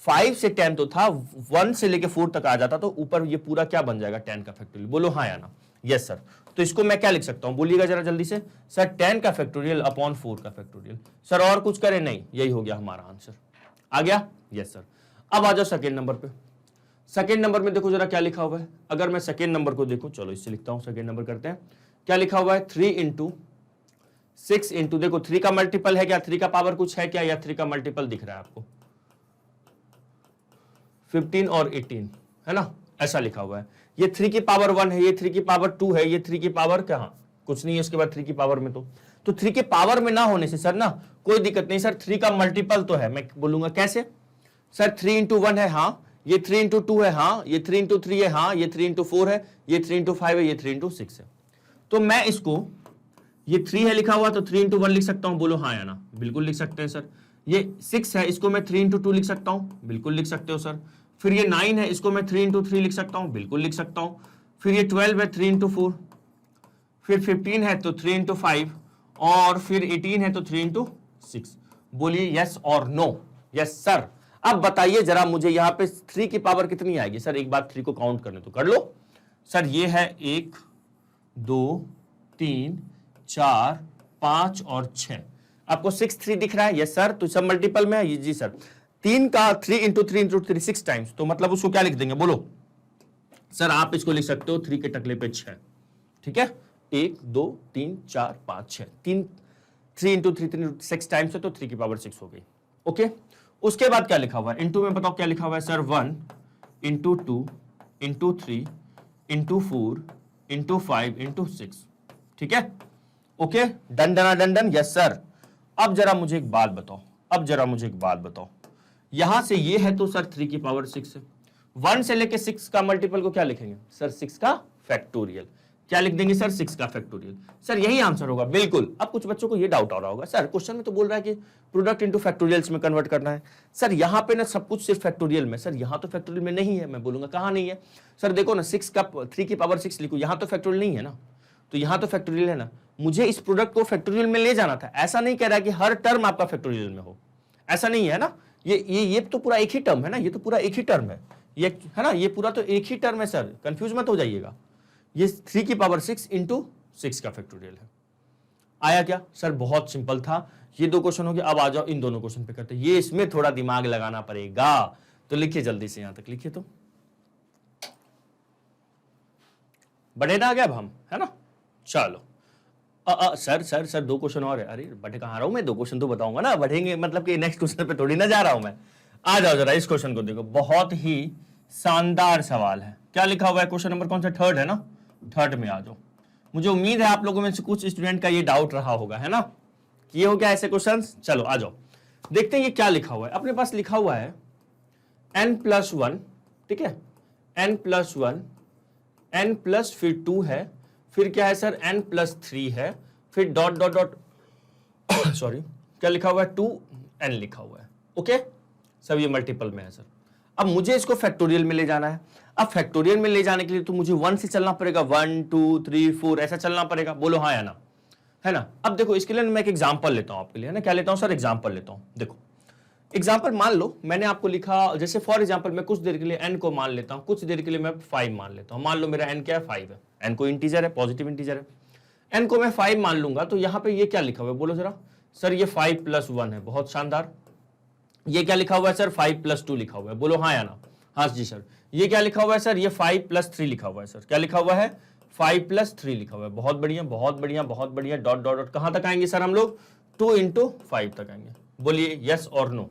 5 से 10 तो था, 1 से लेके 4 तक आ जाता तो ऊपर ये पूरा क्या बन जाएगा 10 का फैक्टोरियल। बोलो हाँ या ना। Yes sir. तो इसको मैं क्या लिख सकता हूं, बोलिएगा जरा जल्दी से। सर 10 का फैक्टोरियल अपॉन 4 का फैक्टोरियल। सर और कुछ करें नहीं, यही हो गया हमारा आंसर। आ गया? Yes sir. अब आ जाओ सेकेंड नंबर पे। सेकेंड नंबर में देखो जरा क्या लिखा हुआ है। अगर मैं सेकेंड नंबर को देखूं, चलो इससे लिखता हूं, सेकेंड नंबर करते हैं। क्या लिखा हुआ है 3 इंटू 6 इंटू, देखो 3 का मल्टीपल है क्या, 3 का पावर कुछ है क्या, या 3 का मल्टीपल दिख रहा है आपको 15 और 18 है ना, ऐसा लिखा हुआ है। ये 3 की पावर 1 है, ये 3 की पावर 2 है, ये 3 की पावर क्या कुछ नहीं है, उसके बाद 3 की पावर में तो 3 के पावर में ना होने से सर ना कोई दिक्कत नहीं सर, 3 का मल्टीपल तो है। मैं बोलूंगा कैसे सर, 3 इंटू 1 है, हाँ ये 3 इंटू 2 है, हाँ ये 3 इंटू 3 है, हाँ ये 3 इंटू 4 है, ये 3 इंटू 5 है, ये 3 इंटू 6 है। तो मैं इसको, ये 3 है लिखा हुआ तो 3 इंटू 1 लिख सकता हूं, बोलो हाँ या ना। बिल्कुल लिख सकते हैं सर। ये 6 है, इसको मैं 3 इंटू 2 लिख सकता हूं, बिल्कुल लिख सकते हो सर। फिर ये 9 है, इसको मैं 3 इंटू 3 लिख सकता हूं, बिल्कुल लिख सकता हूं। फिर ये 12 है, 3 इंटू 4। फिर 15 है तो 3 इंटू 5, और फिर 18 है तो 3 इंटू 6। बोलिए यस और नो। Yes sir. अब बताइए जरा मुझे यहां पे 3 की पावर कितनी आएगी सर, एक बार 3 को काउंट करने तो कर लो सर। ये है 1 2 3 4 5 और 6। आपको 6 3 दिख रहा है? Yes sir. तो सब मल्टीपल में है जी सर। 3 का 3 इंटू 3 इंटू 3 6 टाइम्स, तो मतलब उसको क्या लिख देंगे बोलो सर। आप इसको लिख सकते हो 3 के टकले पे 6, ठीक है। 1 2 3 4 5 6, 3 इंटू 3 6 टाइम्स है तो 3 की पावर 6 हो गई। ओके। उसके बाद क्या लिखा हुआ है इंटू में, बताओ क्या लिखा हुआ है sir. 1 into 2 into 3 into 4 into 5 into 6, ठीक है। Okay, done done done done. Yes sir. अब जरा मुझे एक बात बताओ, यहां से ये है तो सर 3 की पावर 6 है। 1 से लेके 6 का मल्टीपल को क्या लिखेंगे सर, 6 का फैक्टोरियल। क्या लिख देंगे सर, 6 का फैक्टोरियल। सर यही आंसर होगा, बिल्कुल। अब कुछ बच्चों को ये डाउट आ रहा होगा, सर क्वेश्चन में तो बोल रहा है कि प्रोडक्ट इनटू फैक्टोरियल्स में कन्वर्ट करना है। सर यहाँ पे ना सब कुछ सिर्फ फैक्टोरियल में, सर यहाँ तो फैक्टोरियल में नहीं है। मैं बोलूंगा कहाँ नहीं है सर, देखो ना 6 का 3 की पावर 6 लिखो, यहाँ तो फैक्टोरियल नहीं है ना, तो यहाँ तो फैक्टोरियल है ना। मुझे इस प्रोडक्ट को फैक्टोरियल में ले जाना था। ऐसा नहीं कह रहा कि हर टर्म आपका फैक्टोरियल में हो, ऐसा नहीं है ना। ये तो पूरा एक ही टर्म है ना, ये तो पूरा एक ही टर्म है, ये है ना, ये पूरा तो एक ही टर्म है सर, कंफ्यूज मत हो जाइएगा। ये 3 की पावर 6 इंटू 6 का फैक्टोरियल है। आया क्या सर? बहुत सिंपल था। ये 2 क्वेश्चन हो गए। अब आ जाओ इन दोनों क्वेश्चन पे करते हैं। ये इसमें थोड़ा दिमाग लगाना पड़ेगा, तो लिखिए जल्दी से, यहां तक लिखिए। तो बढ़े ना आगे अब हम, है ना। चलो सर 2 क्वेश्चन और है। अरे बढ़े कहाँ रहा हूं मैं, 2 क्वेश्चन तो बताऊंगा ना, बढ़ेंगे मतलब कि नेक्स्ट क्वेश्चन पे थोड़ी ना जा रहा हूं मैं। आ जाओ जरा इस क्वेश्चन को देखो, बहुत ही शानदार सवाल है। क्या लिखा हुआ है क्वेश्चन नंबर कौन सा, 3rd है ना। 3rd में आ जाओ। मुझे उम्मीद है आप लोगों में से कुछ स्टूडेंट का ये डाउट रहा होगा, है ना, कि ये हो क्या ऐसे क्वेश्चंस। चलो आ जाओ देखते हैं ये क्या लिखा हुआ है। अपने पास लिखा हुआ है n+1, ठीक है, n+1, n प्लस फिर 2 है, फिर क्या है सर n+3 है, फिर डॉट डॉट डॉट सॉरी क्या लिखा हुआ है 2n लिखा हुआ है। ओके, सब ये मल्टीपल में है सर। अब मुझे इसको फैक्टोरियल में ले जाना है। अब फैक्टोरियल में ले जाने के लिए तो मुझे 1 से चलना पड़ेगा, 1 2 3 4 ऐसा चलना पड़ेगा। बोलो हाँ या ना, है ना। अब देखो इसके लिए मैं एक एग्जांपल लेता हूं आपके लिए, है ना। क्या लेता हूं सर, एग्जांपल लेता हूं। देखो एग्जांपल मान लो मैंने आपको लिखा, जैसे फॉर एग्जांपल मैं कुछ देर के लिए n को मान लेता हूं, कुछ देर के लिए मैं 5 मान लेता हूं। मान लो मेरा n क्या है, 5 है। n को इंटीजर है, पॉजिटिव इंटीजर है। n को मैं 5 मान लूंगा, तो यहां पे ये क्या लिखा हुआ है बोलो जरा सर, ये 5+1 है। बहुत शानदार। ये क्या लिखा हुआ है सर, 5+2 लिखा हुआ है। बोलो हाँ या ना। हाँ जी सर। ये क्या लिखा हुआ है सर, ये 5+3 लिखा हुआ है सर। क्या लिखा हुआ है, 5+3 लिखा हुआ है। बहुत बढ़िया बहुत बढ़िया बहुत बढ़िया। डॉट डॉट डॉट कहां तक आएंगे सर हम लोग, 2 इंटू 5 तक आएंगे। बोलिए यस और नो,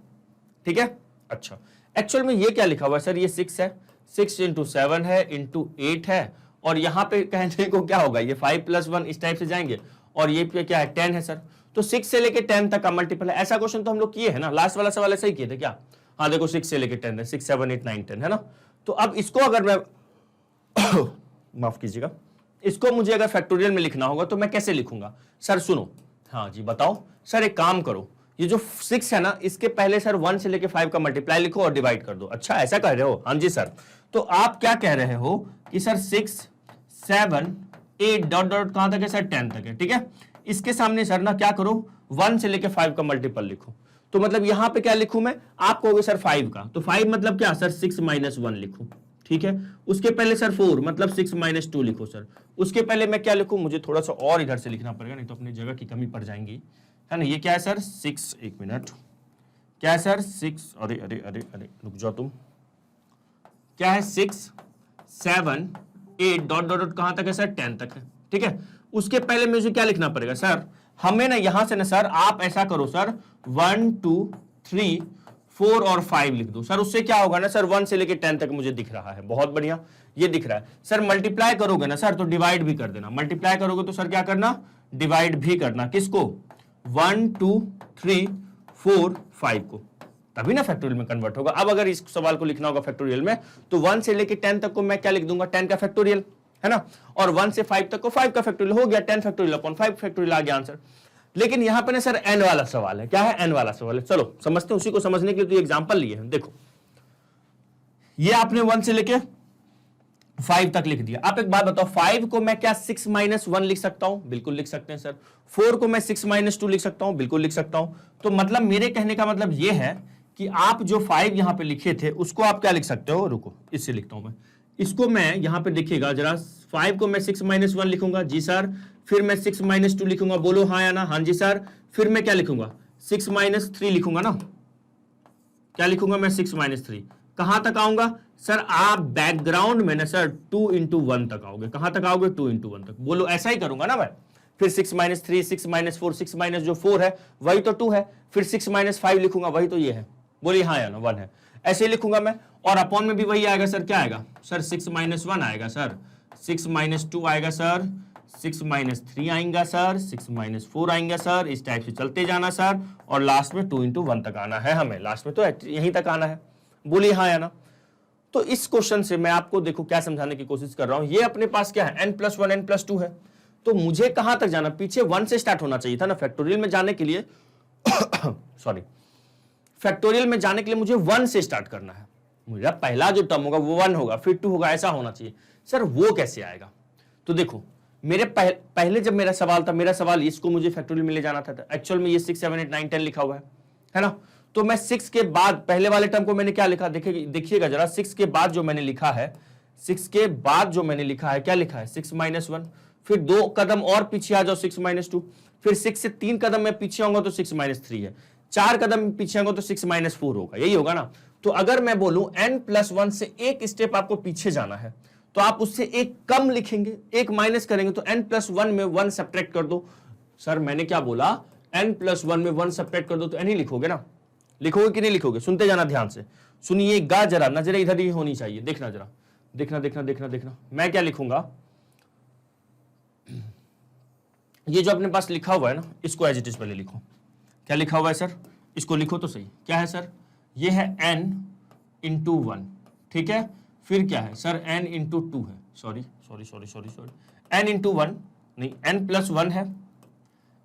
ठीक है। अच्छा एक्चुअल में ये क्या लिखा हुआ है सर, ये 6 है, 6 इंटू 7 है इंटू 8 है, और यहां पे कहने को क्या होगा, ये 5+1 इस टाइप से जाएंगे, और ये पे क्या है 10 है सर। तो 6 से लेके 10 तक का मल्टीपल है। ऐसा क्वेश्चन तो हम लोग किए हैं ना, लास्ट वाला सवाल ऐसा ही किए थे क्या। हाँ देखो 6 से लेके 10 है, 6 7 8 9 10 है ना। तो अब इसको अगर मैं माफ कीजिएगा, इसको मुझे अगर फैक्टोरियल में लिखना होगा तो मैं कैसे लिखूंगा सर? सुनो, हाँ जी बताओ सर। एक काम करो, ये जो 6 है ना, इसके पहले सर 1 से लेके 5 का मल्टीप्लाई लिखो और डिवाइड कर दो। अच्छा ऐसा कह रहे हो? हाँ जी सर। तो आप क्या कह रहे हो कि सर 6 7 8 डॉट डॉट कहां तक है सर? 10 तक है। ठीक है, इसके सामने सर ना क्या करो, 1 से लेके 5 का मल्टीपल लिखो। तो मतलब यहां पे क्या लिखूं मैं? आप कहोगे सर 5 का, तो 5 मतलब क्या सर? 6 - 1 लिखो। ठीक है, उसके पहले सर 4 मतलब 6 - 2 लिखो सर। उसके पहले मैं क्या लिखूं? मुझे थोड़ा सा और इधर से लिखना पड़ेगा, नहीं तो अपनी जगह की कमी पड़ जाएंगी, है ना। ये क्या है सर? 6, एक मिनट, क्या है सर? 6, अरे अरे अरे अरे रुक जाओ तुम, क्या है? 6 7 8 डॉट डॉट डॉट कहां तक है सर? 10 तक है। ठीक है, उसके पहले मुझे क्या लिखना पड़ेगा सर? हमें ना यहां से ना सर, आप ऐसा करो सर 1 2 3 4 और 5 लिख दो सर। उससे क्या होगा ना सर, 1 से लेके 10 तक मुझे दिख रहा है। बहुत बढ़िया, ये दिख रहा है सर। मल्टीप्लाई करोगे ना सर तो डिवाइड भी कर देना। मल्टीप्लाई करोगे तो सर क्या करना? डिवाइड भी करना। किसको? 1 2 3 4 5 को, तभी ना फैक्टोरियल में कन्वर्ट होगा। अब अगर इस सवाल को लिखना होगा फैक्टोरियल में तो 1 से लेके 10 तक को मैं क्या लिख दूंगा? 10 का फैक्टोरियल, है ना। और 1 से 5 तक को 5 का फैक्टोरियल हो गया। 10 फैक्टोरियल अपॉन 5 फैक्टोरियल आ गया आंसर। लेकिन यहां पे ना सर एन वाला सवाल है। क्या है? एन वाला सवाल है। चलो समझते हैं, उसी को समझने के लिए तो एग्जांपल लिए हैं। देखो, ये आपने 1 से लेके 5 तक लिख दिया। आप एक बात बताओ, 5 को मैं क्या 6 - 1 लिख सकता हूं? बिल्कुल लिख सकते हैं सर। 4 को मैं 6 - 2 लिख सकता हूं? बिल्कुल लिख सकता हूं। तो मतलब मेरे कहने का मतलब यह है कि आप जो 5 यहां पे लिखे थे उसको आप क्या लिख सकते हो? रुको, इससे लिखता हूं मैं इसको। मैं यहां पे देखिएगा जरा, 5 को मैं 6 - 1 लिखूंगा, जी सर। फिर मैं 6 - 2 लिखूंगा, बोलो हाँ या ना? हाँ जी सर। फिर मैं क्या लिखूंगा? 6 - 3 लिखूंगा ना। क्या लिखूंगा मैं? 6 - 3। कहां तक आऊंगा सर? आप बैकग्राउंड में ना सर 2 × 1 तक आओगे। कहां तक आओगे? 2 × 1 तक। बोलो ऐसा ही करूंगा ना मैं। फिर 6 - 3 6 - 4 6 माइनस जो 4 है वही तो 2 है। फिर 6 - 5 लिखूंगा, वही तो ये है। बोलिए हाँ या ना? 1 है। ऐसे ही लिखूंगा मैं। और अपॉन में भी वही आएगा सर। क्या आएगा सर? 6 - 1 आएगा सर, 6 - 2 आएगा सर, 6 - 3 आएगा सर, 6 - 4 आएंगे सर। इस टाइप से चलते जाना सर, और लास्ट में 2 × 1 तक आना है हमें। लास्ट में तो यहीं तक आना है। बोलिए हाँ या ना? तो इस क्वेश्चन से मैं आपको देखो क्या समझाने की कोशिश कर रहा हूं। ये अपने पास क्या है? n+1 n+2 है। तो मुझे कहां तक जाना? पीछे 1 से स्टार्ट होना चाहिए था ना फैक्टोरियल में जाने के लिए। सॉरी, फैक्टोरियल में जाने के लिए मुझे 1 से स्टार्ट करना है। मेरा पहला जो टर्म होगा वो 1 होगा, फिर 2 होगा, ऐसा होना चाहिए। सर वो कैसे आएगा? तो देखो, मेरे पहले जब मेरा सवाल था, मेरा सवाल इसको मुझे फैक्टोरियल में ले जाना था। एक्चुअल में ये 6 7 8 9 10 लिखा हुआ है ना। तो मैं 6 के बाद पहले वाले टर्म को मैंने क्या लिखा? देखिएगा जरा, 6 के बाद जो मैंने लिखा है, 6 के बाद जो मैंने लिखा है, क्या लिखा है? 6 - 1। फिर 2 कदम और पीछे आ जाओ, 6 - 2। फिर 6 से 3 कदम में पीछे आऊंगा तो 6 - 3 है। 4 कदम पीछे आऊंगा तो 6 - 4 होगा। यही होगा ना। तो अगर मैं बोलूं n+1 से एक स्टेप आपको पीछे जाना है तो आप उससे एक कम लिखेंगे, एक माइनस करेंगे। तो n+1 में 1 सब्ट्रैक्ट कर दो। सर मैंने क्या बोला? n+1 में 1 सब्ट्रैक्ट कर दो तो n ही लिखोगे ना। लिखोगे कि नहीं लिखोगे? सुनते जाना ध्यान से, सुनिएगा जरा, नजरें इधर ही होनी चाहिए। देखना जरा, देखना देखना देखना देखना। मैं क्या लिखूंगा? ये जो अपने पास लिखा हुआ है ना, इसको एज इट इज पहले लिखो। क्या लिखा हुआ है सर? इसको लिखो तो सही। क्या है सर? ये है n × 1, ठीक है। फिर क्या है सर? n × 2 है। Sorry sorry sorry sorry sorry, n × 1 नहीं, n+1 है,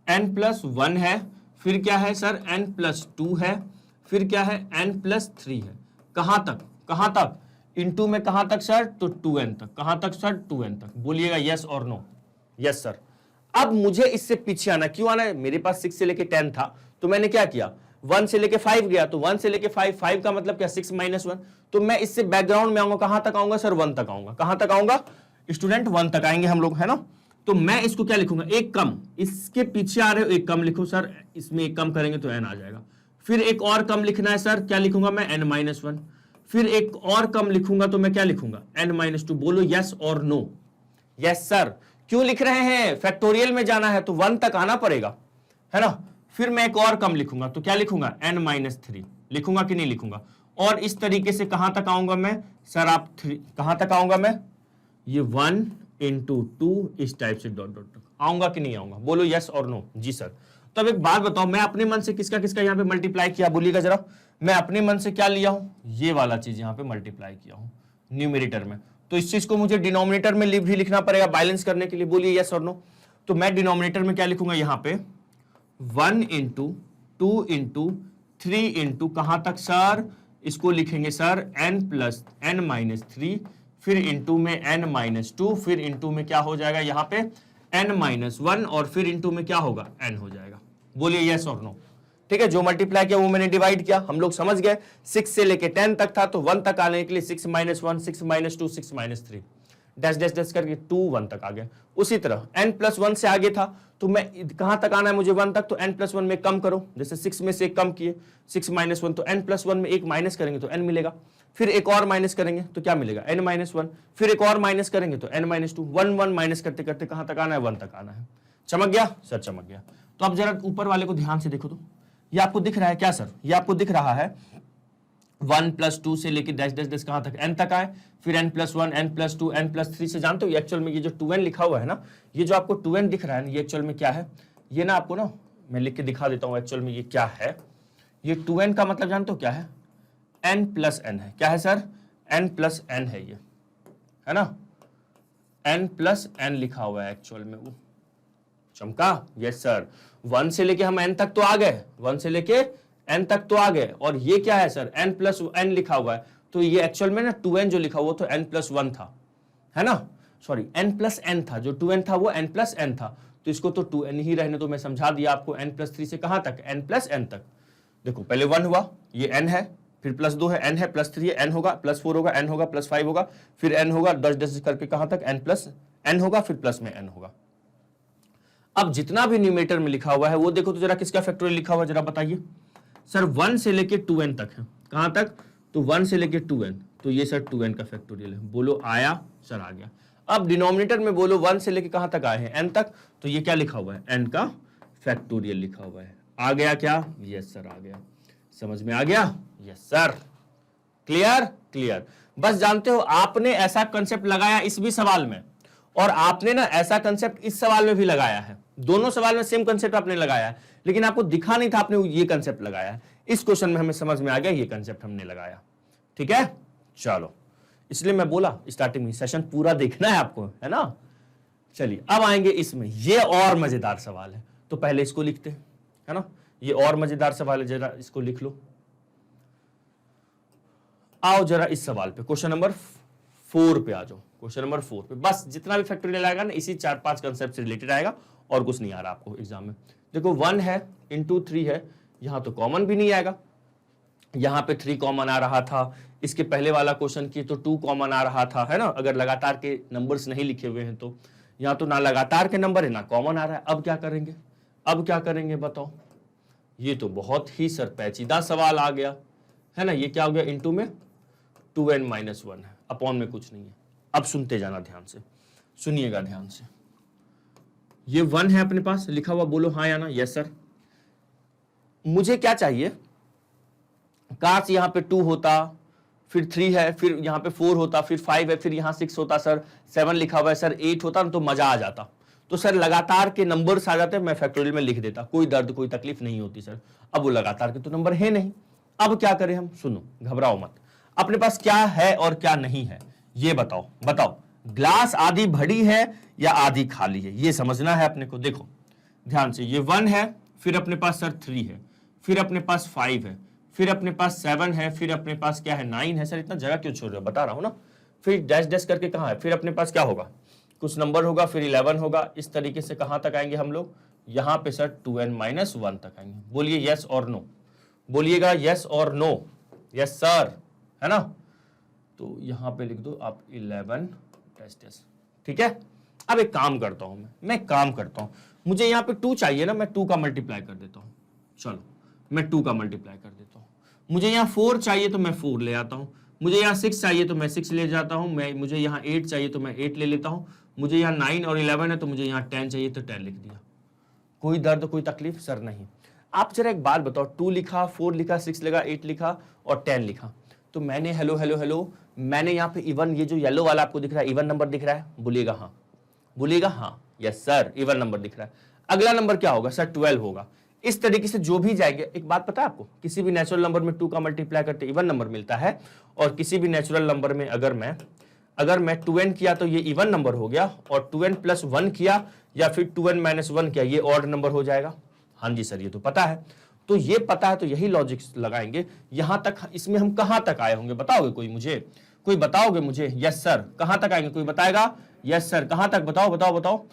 n+1 है। फिर क्या है सर? n+2 है। फिर क्या है? n+3 है। कहां तक? कहां तक? इनटू में कहां तक सर? तो 2n तक। कहां तक सर? 2n तक। बोलिएगा यस और नो? Yes sir. अब मुझे इससे पीछे आना। क्यों आना है? मेरे पास 6 से लेके 10 था, तो मैंने क्या किया? 1 से लेके 5 गया, तो 1 से लेके 5 का मतलब क्या? 6 - 1। तो मैं इससे बैकग्राउंड में आऊंगा। कहां तक आऊंगा सर? 1 तक आऊंगा। कहां तक आऊंगा स्टूडेंट? 1 तक आएंगे हम लोग, है ना। तो मैं इसको क्या लिखूंगा? एक कम। इसके पीछे आ रहे हो, एक कम लिखो सर। इसमें एक कम करेंगे तो n आ जाएगा। फिर एक और कम लिखना है सर। क्या लिखूंगा मैं? n-1। फिर एक और कम लिखूंगा तो मैं क्या लिखूंगा? n-2। बोलो यस और नो? Yes sir. क्यों लिख रहे हैं? फैक्टोरियल में जाना है तो 1 तक आना पड़ेगा, है ना। फिर मैं एक और कम लिखूंगा तो क्या लिखूंगा? n-3 लिखूंगा कि नहीं लिखूंगा? और इस तरीके से कहां तक आऊंगा मैं सर? आप 3 कहां तक आऊंगा मैं? ये 1 × 2 इस टाइप से डॉट डॉट तक आऊंगा कि नहीं आऊंगा? बोलो यस और नो? जी सर। तो अब एक बात बताओ, मैं अपने मन से किसका किसका यहां पे मल्टीप्लाई किया? बोलिएगा जरा। मैं अपने मन से क्या लिया हूं? ये वाला चीज यहां पे मल्टीप्लाई किया हूं न्यूमरेटर में। तो इस चीज को मुझे डिनोमिनेटर में भी लिखना पड़ेगा बैलेंस करने के लिए। बोलिए यस और नो। तो मैं डिनोमिनेटर में क्या लिखूंगा यहां पे 1 इंटू 2 इंटू 3 इंटू कहां तक सर, इसको लिखेंगे sir n plus n minus 3, फिर इंटू में n माइनस 2, फिर इंटू में क्या हो जाएगा यहाँ पे n माइनस 1, और फिर इंटू में क्या होगा n हो जाएगा। बोलिए यस और नो। ठीक है, जो मल्टीप्लाई किया वो मैंने डिवाइड किया, हम लोग समझ गए। 6 से लेके 10 तक था, तो 1 तक आने के लिए 6 minus 1, 6 minus 2, 6 minus 3, dash dash dash करके 2 1 तक आ गया। उसी तरह n प्लस 1 से आगे था, तो मैं कहां तक आना है मुझे 1 तक, तो n प्लस 1 में कम करो, जैसे 6 में से एक कम किए, 6 माइनस 1, तो n प्लस 1 में एक माइनस करेंगे तो n मिलेगा, फिर एक और माइनस करेंगे तो क्या मिलेगा n माइनस 1, फिर एक और माइनस करेंगे तो n माइनस 2, 1 1 माइनस करते करते कहां तक आना है 1 तक आना है। चमक गया सर, चमक गया। तो अब जरा ऊपर वाले को ध्यान से देखो, तो ये आपको दिख रहा है क्या सर, ये आपको दिख रहा है 1 प्लस 2 से लेके डैश डैश डैश कहां तक n तक आए, फिर n plus 1, n plus 2, n plus 3 से जानते हो एक्चुअल में ये जो 2n लिखा हुआ है ना, ये जो आपको 2n दिख रहा है ना, ये एक्चुअल में क्या है, ये ना आपको ना मैं लिख के दिखा देता हूं एक्चुअल में ये क्या है। ये 2n का मतलब जानते हो क्या है, n प्लस n है। क्या है सर, n प्लस n है, ये है ना, n प्लस n लिखा हुआ है एक्चुअल में। वो चमका, यस सर। 1 से लेके हम n तक तो आ गए, 1 से लेके n तक तो आ गए, और ये क्या है सर, n प्लस n लिखा हुआ है, तो ये एक्चुअल में ना 2n जो लिखा हुआ तो n प्लस 1 था, है ना, सॉरी n प्लस n था, जो 2n था वो n प्लस n था, तो इसको तो 2n ही रहने, तो मैं समझा दिया आपको n प्लस 3 से कहां तक, n प्लस n तक। देखो पहले 1 हुआ, ये n है, फिर प्लस 2 है, n है, प्लस 3 है, n होगा, प्लस 4 होगा, n होगा, प्लस 5 होगा, फिर n होगा, 10 करके कहां तक n प्लस n होगा, फिर प्लस में n होगा। अब जितना भी न्यूमरेटर में लिखा हुआ है वो देखो तो जरा किसका फैक्टोरियल लिखा हुआ है जरा बताइए सर। 1 से लेके 2n तक है, कहां तक, तो 1 से लेके 2n, तो ये सर 2n का फैक्टोरियल है। बोलो आया सर, आ गया। अब डिनोमिनेटर में बोलो 1 से लेके कहां तक आए हैं, n तक, तो ये क्या लिखा हुआ है, n का फैक्टोरियल लिखा हुआ है। आ गया क्या, यस सर आ गया। समझ में आ गया, यस सर। Clear, clear. बस जानते हो आपने ऐसा कंसेप्ट लगाया इस भी सवाल में, और आपने ना ऐसा कंसेप्ट इस सवाल में भी लगाया है, दोनों सवाल में सेम कंसेप्ट आपने लगाया है, लेकिन आपको दिखा नहीं था आपने ये कंसेप्ट लगाया है। इस क्वेश्चन में हमें समझ में आ गया ये कंसेप्ट हमने लगाया। ठीक है, चलो, इसलिए मैं बोला स्टार्टिंग में सेशन पूरा देखना है आपको, है ना। चलिए अब आएंगे इसमें, ये और मजेदार सवाल है, तो पहले इसको लिखते हैं, है ना। ये और मजेदार सवाल है, जरा इसको लिख लो। आओ जरा इस सवाल पे, क्वेश्चन नंबर 4 पे आ जाओ। क्वेश्चन नंबर 4 पे बस जितना भी फैक्टोरियल आएगा ना इसी 4-5 कंसेप्ट से रिलेटेड आएगा, और कुछ नहीं आ रहा आपको एग्जाम में। देखो 1 है इंटू 3 है, यहां तो कॉमन भी नहीं आएगा, यहां पे 3 कॉमन आ रहा था, इसके पहले वाला क्वेश्चन की तो 2 कॉमन आ रहा था, है ना, अगर लगातार के नंबर्स नहीं लिखे हुए हैं तो। यहां तो ना लगातार के नंबर है ना कॉमन आ रहा है। अब क्या करेंगे, अब क्या करेंगे बताओ। ये तो बहुत ही सर पेचीदा सवाल आ गया, है ना। ये क्या हो गया, इंटू में 2n माइनस 1 है, अपॉन में कुछ नहीं है। अब सुनते जाना ध्यान से, सुनिएगा ध्यान से। ये 1 है अपने पास लिखा हुआ, बोलो हाँ या ना, यस सर। मुझे क्या चाहिए, काश यहां पे 2 होता, फिर 3 है, फिर यहां पे 4 होता, फिर 5 है, फिर यहां 6 होता सर, 7 लिखा हुआ है सर, 8 होता ना तो मजा आ जाता। तो सर लगातार के नंबर्स आ जाते, मैं फैक्टोरियल में लिख देता, कोई दर्द कोई तकलीफ नहीं होती सर। अब वो लगातार के तो नंबर है नहीं, अब क्या करें हम। सुनो, घबराओ मत, अपने पास क्या है और क्या नहीं है ये बताओ। बताओ ग्लास आधी भरी है या आधी खाली है, ये समझना है अपने को। देखो ध्यान से, ये 1 है, फिर अपने पास सर 3 है, फिर अपने पास 5 है, फिर अपने पास 7 है, फिर अपने पास क्या है 9 है। सर इतना जगह क्यों छोड़ रहे हो, बता रहा हूं ना। फिर डैश डैश करके कहां है, फिर अपने पास क्या होगा, कुछ नंबर होगा, फिर 11 होगा। इस तरीके से कहां तक आएंगे हम लोग, यहां पे सर 2n माइनस 1 तक आएंगे। बोलिए यस और नो, बोलिएगा यस और नो। यस सर, है ना। तो यहां पे लिख दो आप 11 डैश डैश, ठीक है। अब एक काम करता हूं मैं एक काम करता हूं, मुझे यहां पे 2 चाहिए ना, मैं 2 का मल्टीप्लाई कर देता हूं। चलो मैं 2 का मल्टीप्लाई कर देता हूं। मुझे यहाँ 4 चाहिए तो मैं 4 ले आता हूं, मुझे यहाँ 6 चाहिए तो मैं 6 ले जाता हूं, मुझे यहाँ 8 चाहिए तो मैं 8 ले लेता हूं, मुझे यहाँ 9 और 11 है तो मुझे यहाँ 10 चाहिए तो 10 लिख दिया। कोई दर्द कोई तकलीफ सर नहीं। आप जरा एक बात बताओ, 2 लिखा, 4 लिखा, 6 लिखा, 8 लिखा और 10 लिखा, तो मैंने हेलो हेलो हेलो, मैंने यहाँ पे इवन, ये जो येलो वाला आपको दिख रहा है इवन नंबर दिख रहा है, बोलिएगा हाँ, बोलिएगा हाँ, यस सर इवन नंबर दिख रहा है। अगला नंबर क्या होगा सर, 12 होगा। इस तरीके से जो भी जाएंगे, एक बात पता है आपको, किसी भी नेचुरल नंबर में 2 का मल्टीप्लाई करते इवन नंबर मिलता है, और किसी भी नेचुरल नंबर में अगर मैं अगर मैं 2n किया तो ये इवन नंबर हो गया, और 2n प्लस 1 किया या फिर 2n माइनस 1 किया ये ऑड नंबर हो जाएगा। हाँ जी सर, ये तो पता है। तो ये पता है तो यही लॉजिक लगाएंगे। यहां तक, इसमें हम कहां तक आए होंगे बताओगे कोई मुझे? कोई बताओगे मुझे? Yes sir. कहां तक आएंगे? कोई बताएगा? Yes sir. कहां तक? बताओ बताओ बताओ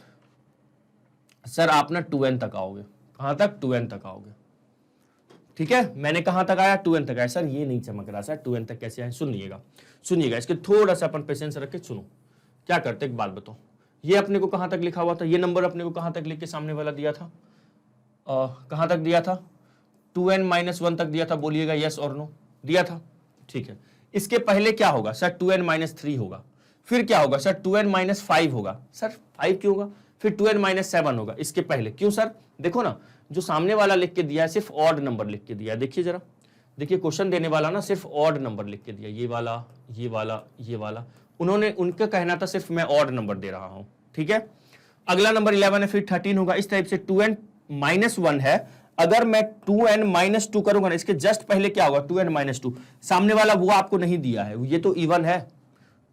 सर। आप ना 2n तक आओगे। कहां तक? 2n तक आओगे। ठीक है, मैंने कहां तक आया? 2n तक आया। सर ये नहीं चमक रहा सर, 2n तक कैसे आए? सुनिएगा सुनिएगा, इसके थोड़ा सा अपन पेशेंस रख के सुनो। क्या करते एक बात बताओ, ये अपने को कहां तक लिखा हुआ था? ये नंबर अपने को कहां तक लिख के सामने वाला दिया था? कहां तक दिया था? 2n माइनस 1 तक दिया था। बोलिएगा यस और नो। दिया था, ठीक है। इसके पहले क्या होगा सर? 2n माइनस 3 होगा। फिर क्या होगा सर? 2n माइनस 5 होगा। सर 5 क्यों होगा? फिर 2n माइनस 7 होगा। इसके पहले क्यों सर? देखो ना, जो सामने वाला लिख के दिया है सिर्फ ऑड नंबर लिख के दिया है। देखिए जरा, देखिए क्वेश्चन देने वाला ना सिर्फ ऑड नंबर लिख के दिया, ये वाला ये वाला ये वाला। उन्होंने, उनका कहना था सिर्फ मैं ऑड नंबर दे रहा हूं। ठीक है, अगला नंबर 11 है, फिर 13 होगा। इस टाइप से 2n माइनस 1 है। अगर मैं 2n माइनस 2 करूंगा ना, इसके जस्ट पहले क्या होगा? 2n minus 2। सामने वाला वो आपको नहीं दिया है, ये तो इवन है।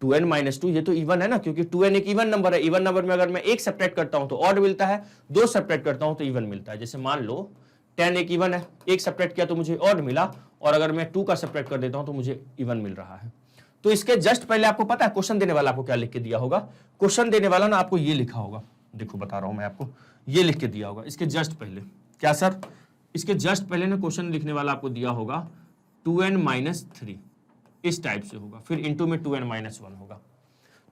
2n माइनस 2 ये तो इवन है ना, क्योंकि 2n एक इवन नंबर है। इवन नंबर में अगर मैं 1 सब्ट्रैक्ट करता हूं तो ऑड मिलता है, 2 सब्ट्रैक्ट करता हूं तो इवन मिलता है। जैसे मान लो 10 एक इवन है, 1 सब्ट्रैक्ट किया तो मुझे ऑड मिला, और अगर मैं 2 का सब्ट्रैक्ट कर देता हूं तो मुझे इवन मिल रहा है। तो इसके जस्ट पहले आपको पता है क्वेश्चन देने वाला आपको क्या लिख के दिया होगा? क्वेश्चन देने वाला ना आपको ये लिखा होगा, देखो बता रहा हूं मैं आपको, ये लिख के दिया होगा इसके जस्ट पहले। क्या सर? इसके जस्ट पहले ना क्वेश्चन लिखने वाला आपको दिया होगा 2n माइनस 3, इस टाइप से होगा। फिर इंटू में 2n माइनस 1 होगा।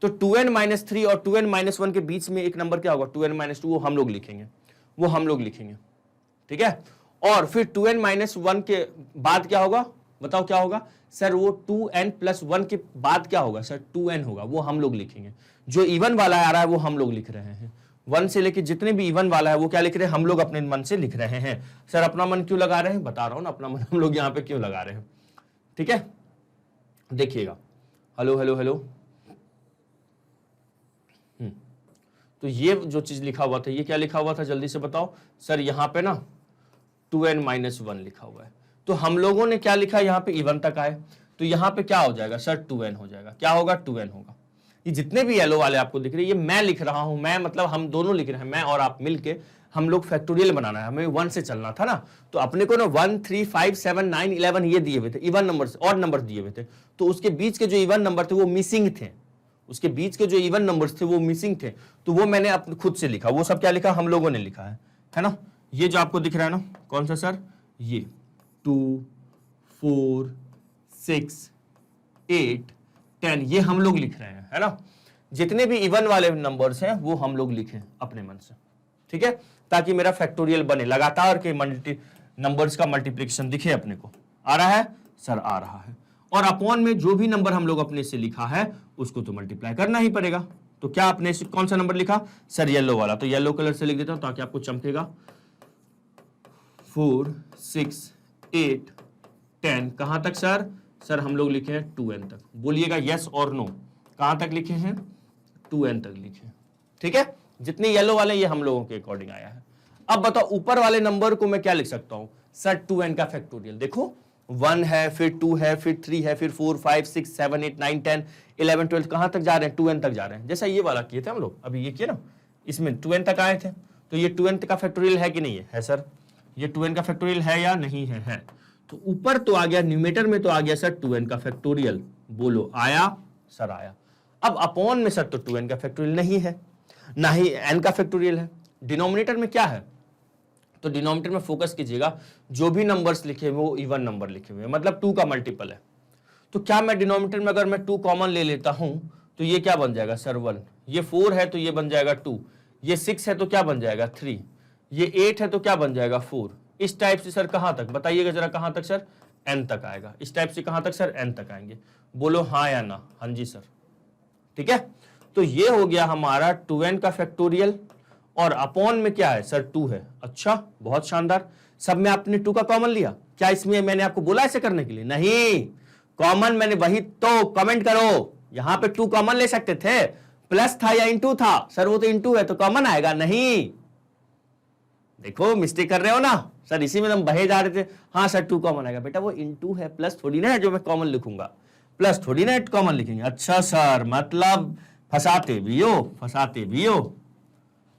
तो 2n माइनस 3 और 2n माइनस 1 के बीच में एक नंबर क्या होगा? 2n माइनस 2, वो हम लोग लिखेंगे, वो हम लोग लिखेंगे। ठीक है, और फिर 2n माइनस 1 के बाद क्या होगा? बताओ क्या होगा सर? वो 2n प्लस 1 के बाद क्या होगा सर? 2n होगा, वो हम लोग लिखेंगे। जो इवन वाला आ रहा है वो हम लोग लिख रहे हैं। 1 से लेके जितने भी इवन वाला है वो क्या लिख रहे हैं? हम लोग अपने मन से लिख रहे हैं। सर अपना मन क्यों लगा रहे हैं? बता रहा हूं ना, अपना मन हम लोग यहाँ पे क्यों लगा रहे हैं। ठीक है, देखिएगा। Hello hello hello. तो ये जो चीज लिखा हुआ था, ये क्या लिखा हुआ था? जल्दी से बताओ सर। यहाँ पे ना 2n माइनस 1 लिखा हुआ है, तो हम लोगों ने क्या लिखा? यहाँ पे इवन तक आए, तो यहाँ पे क्या हो जाएगा सर? 2n हो जाएगा। क्या होगा? 2n होगा। ये जितने भी येलो वाले आपको दिख रहे हैं, ये मैं लिख रहा हूं। मैं मतलब हम दोनों लिख रहे हैं, मैं और आप मिलके हम लोग फैक्टोरियल बनाना है। हमें 1 से चलना था ना, तो अपने को ना 1 3 5 7 9 11 ये दिए हुए थे, इवन नंबर, ऑड नंबर दिए हुए थे। तो उसके बीच के जो इवन नंबर थे वो मिसिंग थे, उसके बीच के जो इवन नंबर्स थे वो मिसिंग थे। तो वो मैंने अपने खुद से लिखा। वो सब क्या लिखा? हम लोगों ने लिखा है ना। ये जो आपको दिख रहा है ना, कौन सा सर? ये 2 4 6 8 10, ये हम लोग लिख रहे हैं, है ना। जितने भी इवन वाले नंबर्स हैं वो हम लोग लिखें अपने मन से। ठीक है, ताकि मेरा फैक्टोरियल बने, लगातार के नंबर्स का मल्टीप्लिकेशन दिखे अपने को। आ रहा है सर? आ रहा है। और अपॉन में जो भी नंबर हम लोग अपने से लिखा है उसको तो मल्टीप्लाई करना ही पड़ेगा। तो क्या आपने कौन सा नंबर लिखा सर? येलो वाला। तो येलो कलर से लिख देता हूं ताकि आपको चमकेगा। 4 6 8 10, कहां तक सर? सर हम लोग लिखे हैं 2n तक। बोलिएगा यस और नो। कहां तक लिखे हैं? 2n तक लिखे। ठीक है, जितने येलो वाले ये हम लोगों के अकॉर्डिंग आया है। अब बताओ ऊपर वाले नंबर को मैं क्या लिख सकता हूं सर? 2n का फैक्टोरियल। देखो 1 है, फिर 2 है, फिर 3 है, फिर 4 5 6 7 8 9 10 11 12, कहां तक जा रहे हैं? 2n तक जा रहे हैं। जैसा ये वाला किए थे हम लोग, अभी ये किए ना, इसमें 2n तक आए थे। तो ये 2n का फैक्टोरियल है कि नहीं है? है सर। ये 2n का फैक्टोरियल है या नहीं है? है। तो ऊपर तो आ गया, न्यूमेटर में तो आ गया सर 2n का फैक्टोरियल। बोलो आया सर? आया। अब अपॉन में सर तो 2n का फैक्टोरियल नहीं है, ना ही n का फैक्टोरियल है। डिनोमिनेटर में क्या है? तो डिनोमिनेटर में फोकस कीजिएगा, जो भी नंबर्स लिखे हुए वो इवन नंबर लिखे हुए, मतलब 2 का मल्टीपल है। तो क्या मैं डिनोमिनेटर में अगर मैं 2 कॉमन ले लेता हूं तो ये क्या बन जाएगा सर? 1। ये 4 है तो ये बन जाएगा 2। ये 6 है तो क्या बन जाएगा? 3। ये 8 है तो क्या बन जाएगा? 4। इस टाइप से सर कहां तक? बताइएगा जरा, कहां तक सर? n तक आएगा। इस टाइप से कहां तक सर? n तक आएंगे। बोलो हाँ या ना? हाँ जी सर। ठीक है, तो ये हो गया हमारा 2n का फैक्टोरियल। और अपॉन में क्या है सर? 2 है। अच्छा, बहुत शानदार। सब में आपने 2 का कॉमन लिया क्या? इसमें मैंने आपको बोला ऐसे करने के लिए? नहीं, कॉमन मैंने वही तो, कमेंट करो। यहां पे 2 कॉमन ले सकते थे, प्लस था या इंटू था? सर वो तो इंटू है तो कॉमन आएगा। नहीं, देखो मिस्टेक कर रहे हो ना सर, इसी में हम बहे जा रहे थे। हाँ सर 2 कॉमन आएगा। बेटा वो इंटू है, प्लस थोड़ी ना है जो मैं कॉमन लिखूंगा। प्लस थोड़ी ना 8 कॉमन लिखेंगे। अच्छा सर, मतलब फंसाते भी हो।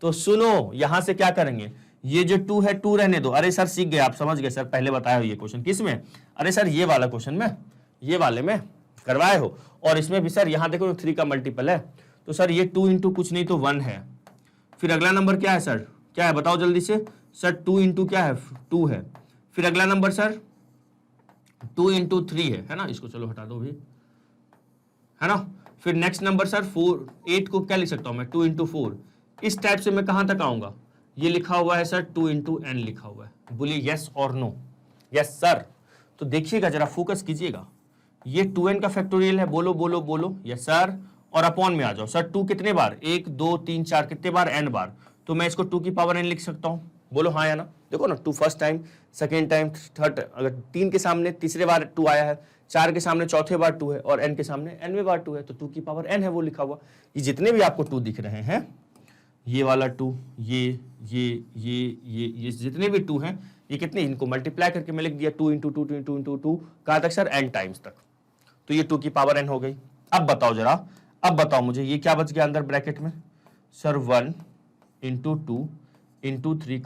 तो सुनो, यहां से क्या करेंगे, ये जो 2 है 2 रहने दो। अरे सर सीख गए, आप समझ गए सर, पहले बताया हो ये क्वेश्चन किस में, अरे सर ये वाला क्वेश्चन में, ये वाले में करवाए हो। और इसमें भी सर यहां देखो 3 का मल्टीपल है, तो सर ये 2 इंटू कुछ नहीं तो 1 है। फिर अगला नंबर क्या है सर, क्या है बताओ जल्दी से सर, 2 इंटू क्या है 2 है। फिर अगला नंबर सर 2 इंटू 3 है ना, इसको चलो हटा दो भी, है ना। फिर नेक्स्ट नंबर सर 4, 8 को क्या लिख सकता हूं मैं 2 इंटू 4। इस टाइप से मैं कहां तक आऊंगा, ये लिखा हुआ है सर 2 इंटू एन लिखा हुआ है, बोलिए यस और नो। Yes sir. तो देखिएगा जरा, फोकस कीजिएगा, ये 2n का फैक्टोरियल है, बोलो बोलो बोलो यस सर। और अपॉन में आ जाओ सर, 2 कितने बार, 1 2 3 4 कितने बार, n बार, तो मैं इसको 2 की पावर n लिख सकता हूं, बोलो हाँ या ना। देखो ना, 2 first time, second time, third, अगर 3 के सामने तीसरे बार 2 आया है, 4 के सामने चौथे बार 2 है, और n के सामने nवें बार 2 है, तो 2 की पावर n है वो लिखा हुआ। ये जितने भी आपको 2 दिख रहे हैं, ये वाला 2, ये जितने भी 2 हैं, ये कितने, इनको मल्टीप्लाई करके मैं लिख दिया 2 इंटू 2 इंटू इंटू 2, कहां तक सर, n टाइम्स तक। तो ये 2 की पावर n हो गई। अब बताओ जरा, अब बताओ मुझे ये क्या बच गया अंदर ब्रैकेट में सर, 1 इंटू 2 इंटू 3,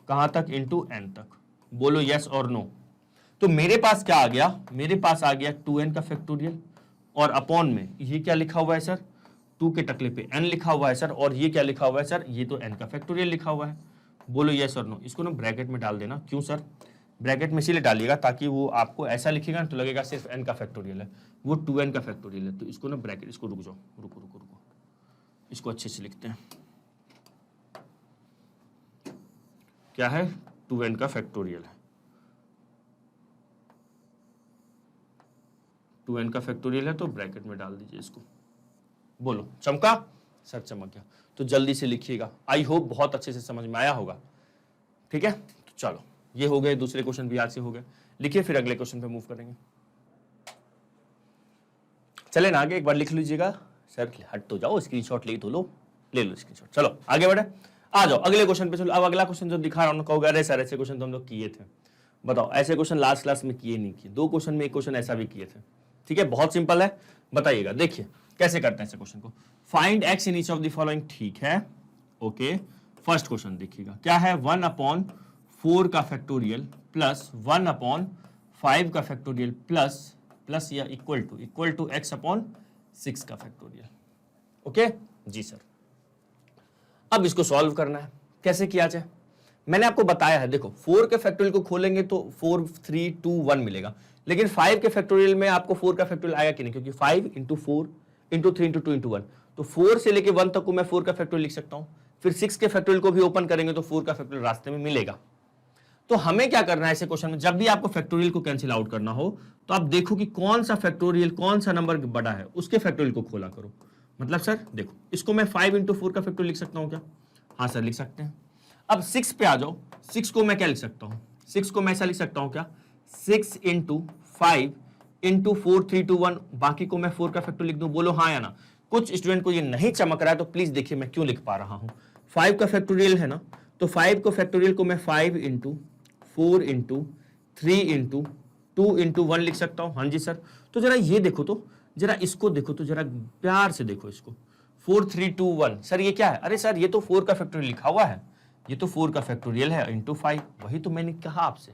कहां तक इंटू n तक, बोलो यस और नो। तो मेरे पास क्या आ गया, मेरे पास आ गया 2n का फैक्टोरियल, और अपॉन में ये क्या लिखा हुआ है सर, 2 के टकले पे n लिखा हुआ है सर, और ये क्या लिखा हुआ है सर, ये तो n का फैक्टोरियल लिखा हुआ है, बोलो यस और नो। इसको ना ब्रैकेट में डाल देना, क्यों सर, ब्रैकेट में इसीलिए डालिएगा ताकि वो आपको ऐसा लिखेगा तो लगेगा सिर्फ n का फैक्टोरियल है, वो 2n का फैक्टोरियल है। तो इसको ना ब्रैकेट, इसको रुक जाओ, रुको, इसको अच्छे से लिखते हैं, क्या है 2n का फैक्टोरियल है, 2n का फैक्टोरियल है, तो ब्रैकेट में डाल दीजिए इसको, बोलो चमका सर, चमक गया। तो जल्दी से लिखिएगा, आई होप बहुत अच्छे से समझ में आया होगा, ठीक है। तो चलो ये हो गए, दूसरे क्वेश्चन भी आज से हो गए, लिखिए फिर अगले क्वेश्चन पे मूव करेंगे। चले ना आगे, एक बार लिख लीजिएगा सर, हट तो जाओ, स्क्रीनशॉट ले तो लो, ले लो स्क्रीनशॉट, चलो आगे बढ़े, आ जाओ अगले क्वेश्चन पे। चलो अब अगला क्वेश्चन जो दिखा रहा हूं, कहोगे अरे सर ऐसे क्वेश्चन तो हम लोग किए थे, बताओ ऐसे क्वेश्चन लास्ट क्लास में किए नहीं किए, 2 क्वेश्चन में एक क्वेश्चन ऐसा भी किए थे, ठीक है, बहुत सिंपल है, बताइएगा। देखिए कैसे करते हैं इस क्वेश्चन को, find x in each of the following, ठीक है, ओके। फर्स्ट क्वेश्चन देखिएगा क्या है, 1/4 का फैक्टोरियल प्लस 1/5 का फैक्टोरियल प्लस या इक्वल टू x/6 का फैक्टोरियल, ओके जी सर। अब इसको सॉल्व करना है, कैसे किया जाए, मैंने आपको बताया है, देखो 4 के फैक्टोरियल को खोलेंगे तो 4 3 2 1 मिलेगा, लेकिन 5 के फैक्टोरियल में आपको 4 का फैक्टोरियल आएगा कि नहीं, क्योंकि 5 इंटू 4 इंटू 3 इंटू 2 इंटू 1, तो 4 से लेके 1 तक को मैं 4 का फैक्टोरियल लिख सकता हूं। फिर 6 के फैक्टोरियल को भी ओपन करेंगे तो 4 का फैक्टोरियल रास्ते में मिलेगा। तो हमें क्या करना है ऐसे क्वेश्चन में, जब भी आपको फैक्टोरियल को कैंसिल आउट करना हो तो आप देखो कि कौन सा फैक्टोरियल, कौन सा नंबर बड़ा है, उसके फैक्टोरियल को खोला करो। मतलब सर देखो, इसको मैं 5 इंटू 4 का फैक्टोरियल लिख सकता हूं क्या, हाँ सर लिख सकते हैं। अब 6 पे आ जाओ, 6 को मैं क्या लिख सकता हूं, 6 को मैं ऐसा लिख सकता हूं क्या, 6 इंटू 5 इंटू 4 3 2 1, बाकी को मैं 4 का फैक्टोरियल लिख दूं, बोलो हाँ या ना। कुछ स्टूडेंट को ये नहीं चमक रहा है तो प्लीज देखिए मैं क्यों लिख पा रहा हूं। 5 का फैक्टोरियल है ना, तो 5 को फैक्टोरियल को मैं 5 इंटू 4 इंटू 3 इंटू 2 इंटू 1 लिख सकता हूं, हाँ जी सर। तो जरा ये देखो, तो जरा इसको देखो, तो जरा प्यार से देखो इसको, 4 3 2 1, सर ये क्या है, अरे सर ये तो 4 का फैक्टोरियल लिखा हुआ है, ये तो 4 का फैक्टोरियल है इंटू 5, वही तो मैंने कहा आपसे।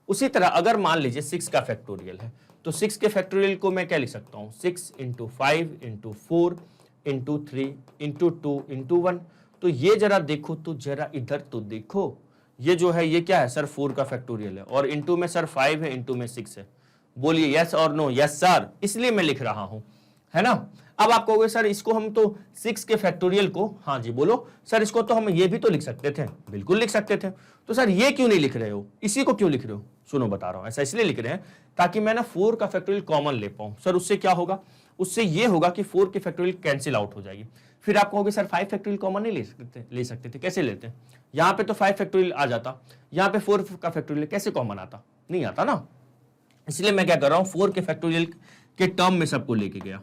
उसी तरह अगर मान लीजिए 6 का फैक्टोरियल है, तो 6 के फैक्टोरियल को मैं क्या लिख सकता हूं, 6 into 5 into 4 into 3 into 2 into 1। तो ये जरा देखो, तो जरा इधर तो देखो, ये जो है ये क्या है सर, 4 का फैक्टोरियल है, और इंटू में सर 5 है, इंटू में 6 है, बोलिए यस और नो। यस सर, इसलिए मैं लिख रहा हूं, है ना। अब आप कहोगे सर इसको हम तो 6 के फैक्टोरियल को, हाँ जी बोलो सर, इसको तो हम ये भी तो लिख सकते थे, बिल्कुल लिख सकते थे, तो सर ये क्यों नहीं लिख रहे हो, इसी को क्यों लिख रहे हो, सुनो बता रहा हूं, ऐसा इसलिए लिख रहे हैं ताकि मैं ना 4 का फैक्टोरियल कॉमन ले पाऊं। सर उससे क्या होगा, उससे ये होगा कि 4 की फैक्टोरियल कैंसिल आउट हो जाएगी। फिर आप कहोगे सर 5 फैक्टोरियल कॉमन नहीं ले सकते थे, कैसे लेते हैं, यहां पे तो 5 फैक्टोरियल आ जाता, यहां पे 4 का फैक्टोरियल कैसे कॉमन आता, नहीं आता ना। इसलिए मैं क्या कर रहा हूं, 4 के फैक्टोरियल के टर्म में सबको लेके गया।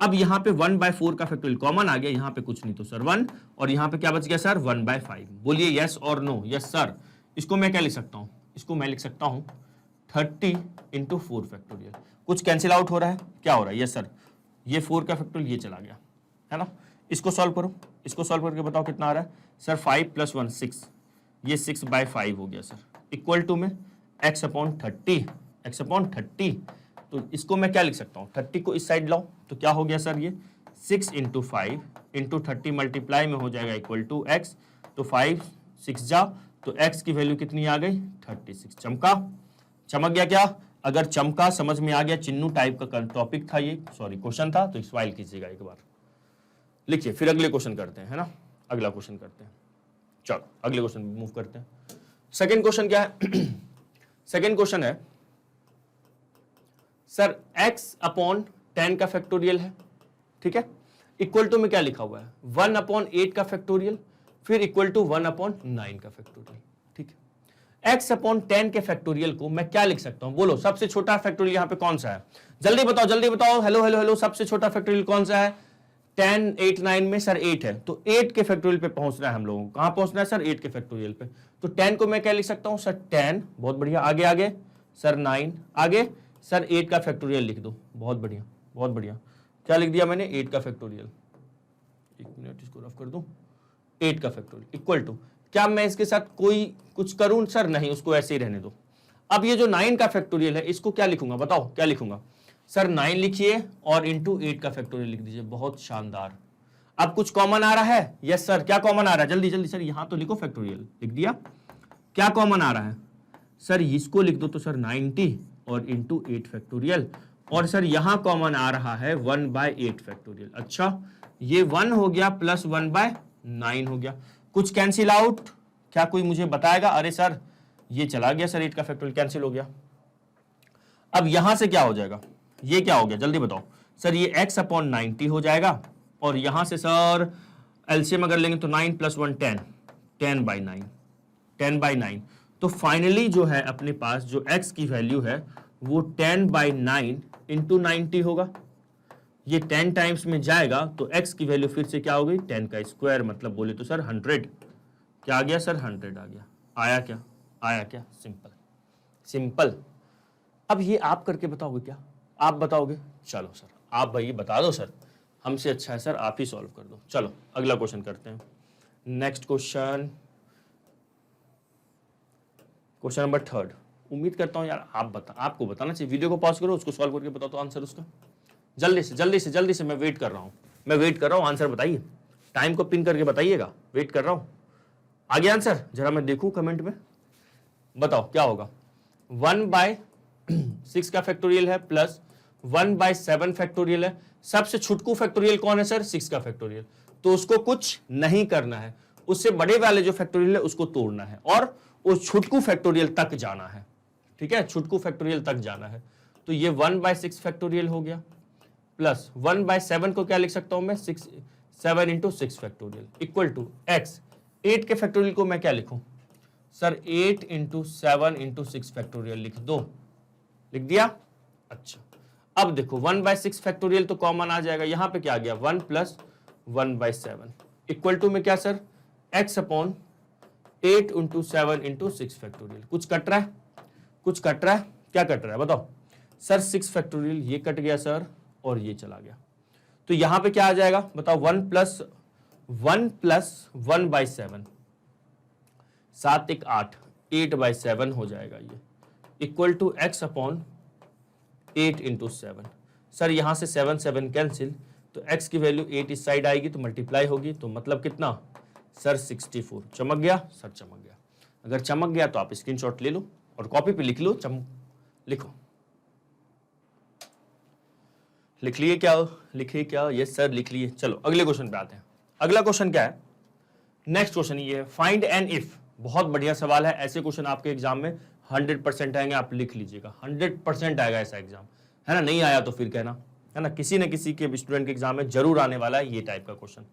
अब यहां पे 1/4 का फैक्टोरियल कॉमन आ गया, यहां पे कुछ नहीं तो सर 1, और यहां पे क्या बच गया सर 1/5, बोलिए यस और नो। Yes sir. इसको मैं क्या लिख सकता हूं, इसको मैं लिख सकता हूं 30 इंटू 4 फैक्टोरियल। कुछ कैंसिल आउट हो रहा है, क्या हो रहा है, यस सर, ये 4 का फैक्टोरियल ये चला गया, है ना। इसको सॉल्व करो, इसको सॉल्व करके बताओ कितना आ रहा है सर, 5 + 1 6, ये 6/5 हो गया सर, इक्वल टू में x अपॉन 30, तो इसको मैं क्या लिख सकता हूँ, 30 को इस साइड लाओ तो क्या हो गया सर, ये 6 × 5 × 30 मल्टीप्लाई में हो जाएगा इक्वल टू x, तो 5 6 जा, तो x की वैल्यू कितनी आ गई 36। चमक गया क्या, अगर चमका समझ में आ गया, चिन्नू टाइप का टॉपिक था ये, सॉरी क्वेश्चन था, तो इस फाइल कीजिएगा एक बार, लिखिए, फिर अगले क्वेश्चन करते हैं, है ना, अगला क्वेश्चन करते हैं। चलो अगले क्वेश्चन मूव करते हैं। सेकंड क्वेश्चन क्या है सेकंड क्वेश्चन है सर x अपॉन 10 का फैक्टोरियल है, ठीक है, इक्वल टू में क्या लिखा हुआ है 1/8 का फैक्टोरियल, फिर इक्वल टू 1/9 का फैक्टोरियल, ठीक है। x अपॉन 10 के फैक्टोरियल को मैं क्या लिख सकता हूं, बोलो सबसे छोटा फैक्टोरियल यहां पे कौन सा है, जल्दी बताओ, हेलो हेलो हेलो, सबसे छोटा फैक्टोरियल कौन सा है, 10 8 9 में सर 8 है, तो 8 के फैक्टोरियल पे पहुंचना है हम लोगों को, कहां पहुंचना है सर 8 के फैक्टोरियल पे, तो 10 को मैं क्या लिख सकता हूं सर 10, बहुत बढ़िया, आगे सर 9, आगे सर 8 का फैक्टोरियल लिख दो, बहुत बढ़िया, क्या लिख दिया मैंने 8 का फैक्टोरियल, एक मिनट इसको रफ कर दूं, 8 का फैक्टोरियल इक्वल टू, क्या मैं इसके साथ कोई कुछ करूं सर, नहीं, उसको ऐसे ही रहने दो। अब ये जो 9 का फैक्टोरियल है इसको क्या लिखूंगा, बताओ क्या लिखूंगा सर, 9 लिखिए और इंटू 8 का फैक्टोरियल लिख दीजिए, बहुत शानदार। अब कुछ कॉमन आ रहा है, यस सर, क्या कॉमन आ रहा है, जल्दी सर, यहां तो लिखो फैक्टोरियल, लिख दिया, क्या कॉमन आ रहा है सर, इसको लिख दो तो सर 90 और इंटू 8 फैक्टोरियल, और सर यहां कॉमन आ रहा है 1/8 फैक्टोरियल, अच्छा ये 1 हो गया प्लस 1/9 हो गया, कुछ कैंसिल आउट, क्या कोई मुझे बताएगा, अरे सर ये चला गया सर 8 का फैक्टोरियल कैंसिल हो गया। अब यहां से क्या हो जाएगा, ये क्या हो गया जल्दी बताओ सर, ये x अपॉन 90 हो जाएगा, और यहां से सर एलसीएम अगर लेंगे तो 9 + 1 10/9, तो फाइनली जो है अपने पास जो x की वैल्यू है वो 10/9 इंटू 90 होगा, ये 10 टाइम्स में जाएगा तो x की वैल्यू फिर से क्या हो गई 10 का स्क्वायर, मतलब बोले तो सर 100, क्या आ गया सर 100 आ गया, आया क्या, सिंपल। अब ये आप करके बताओगे क्या, आप बताओगे, चलो सर आप भाई बता दो सर, हमसे अच्छा है सर आप ही सॉल्व कर दो। चलो अगला क्वेश्चन करते हैं, नेक्स्ट क्वेश्चन नंबर 3। उम्मीद करता हूं यार आपको बताना चाहिए, वीडियो को पॉज करो, उसको सॉल्व करके बताओ तो आंसर उसका, जल्दी से मैं वेट कर रहा हूं, आंसर बताइए, टाइम को पिन करके बताइएगा, वेट कर रहा हूं, आगे आंसर जरा मैं देखूं कमेंट में, बताओ क्या होगा, 1/6 का फैक्टोरियल है प्लस 1/7 फैक्टोरियल है, सबसे छुटकू फैक्टोरियल कौन है सर 6 का फैक्टोरियल, तो उसको कुछ नहीं करना है, उससे बड़े वाले जो फैक्टोरियल है उसको तोड़ना है और उस छुटकू फैक्टोरियल तक जाना है, ठीक है, छुटकू फैक्टोरियल तक जाना है, तो ये 1/6 फैक्टोरियल हो गया, प्लस 1/7 को क्या लिख सकता हूं मैं 7 × 6 फैक्टोरियल इक्वल टू x, 8 के फैक्टोरियल को मैं क्या लिखूं सर 8 × 7 × 6 फैक्टोरियल लिख दिया, अच्छा अब देखो 1/6 फैक्टोरियल तो कॉमन आ जाएगा, यहां पे क्या आ गया 1 + 1/7 इक्वल टू में क्या सर x अपॉन 8 × 7 × 6 फैक्टोरियल, कुछ कट रहा है, क्या कट रहा है बताओ सर, 6 फैक्टोरियल ये कट गया सर और ये चला गया, तो यहां पे क्या आ जाएगा बताओ 1 + 1/7, 7 × 8 8/7 हो जाएगा ये, equal to x upon 8 × 7, sir यहां से 7 कैंसिल, तो x की वैल्यू 8 इस साइड आएगी तो मल्टीप्लाई होगी, तो मतलब कितना सर 64, चमक गया सर, चमक गया, अगर चमक गया तो आप स्क्रीनशॉट ले लो और कॉपी पे लिख लो, लिखो, लिखिए क्या, यस सर लिख लिए। चलो अगले क्वेश्चन पे आते हैं, अगला क्वेश्चन क्या है, नेक्स्ट क्वेश्चन ये है फाइंड एन इफ, बहुत बढ़िया सवाल है, ऐसे क्वेश्चन आपके एग्जाम में 100% आएंगे, आप लिख लीजिएगा 100% आएगा ऐसा एग्जाम, है ना, नहीं आया तो फिर कहना, है ना, किसी न किसी के स्टूडेंट के एग्जाम में जरूर आने वाला है ये टाइप का क्वेश्चन।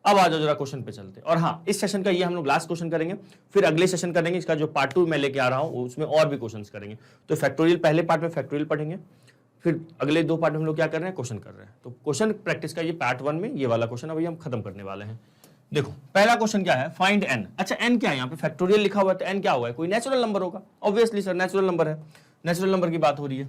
अब आ जाओ जरा क्वेश्चन पे चलते हैं, और हाँ इस सेशन का ये हम लोग लास्ट क्वेश्चन करेंगे, फिर अगले सेशन करेंगे इसका जो पार्ट 2 मैं लेके आ रहा हूँ उसमें और भी क्वेश्चन करेंगे, तो फैक्टोरियल पहले पार्ट में फैक्टोरियल पढ़ेंगे, फिर अगले 2 पार्ट में हम लोग क्या कर रहे हैं क्वेश्चन कर रहे हैं, तो क्वेश्चन प्रैक्टिस का ये पार्ट 1 में ये वाला क्वेश्चन अभी हम खत्म करने वाले हैं। देखो पहला क्वेश्चन क्या है, फाइंड एन, अच्छा एन क्या है, यहाँ पे फैक्टोरियल लिखा हुआ है तो एन क्या हुआ है, कोई नेचुरल नंबर होगा, ऑब्वियसली सर नेचुरल नंबर है, नेचुरल नंबर की बात हो रही है,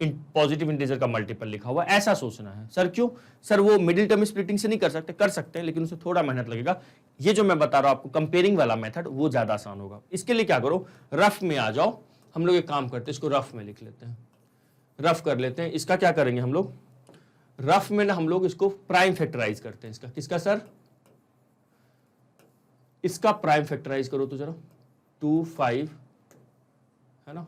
पॉजिटिव इंटीजर का मल्टीपल लिखा हुआ, ऐसा सोचना है। सर क्यों? सर वो मिडिल टर्म स्प्लिटिंग से नहीं कर सकते, कर सकते हैं लेकिन उससे थोड़ा मेहनत लगेगा। ये जो मैं बता रहा हूं आपको कंपेयरिंग वाला मेथड, वो ज्यादा आसान होगा। इसके लिए क्या करो, रफ में आ जाओ। हम लोग एक काम करते हैं, इसको रफ में लिख लेते हैं, रफ कर लेते हैं। इसका क्या करेंगे हम लोग, रफ में ना हम लोग इसको प्राइम फैक्टराइज करते हैं। इसका किसका सर? इसका प्राइम फैक्टराइज करो तो जरा, 2 5 है ना,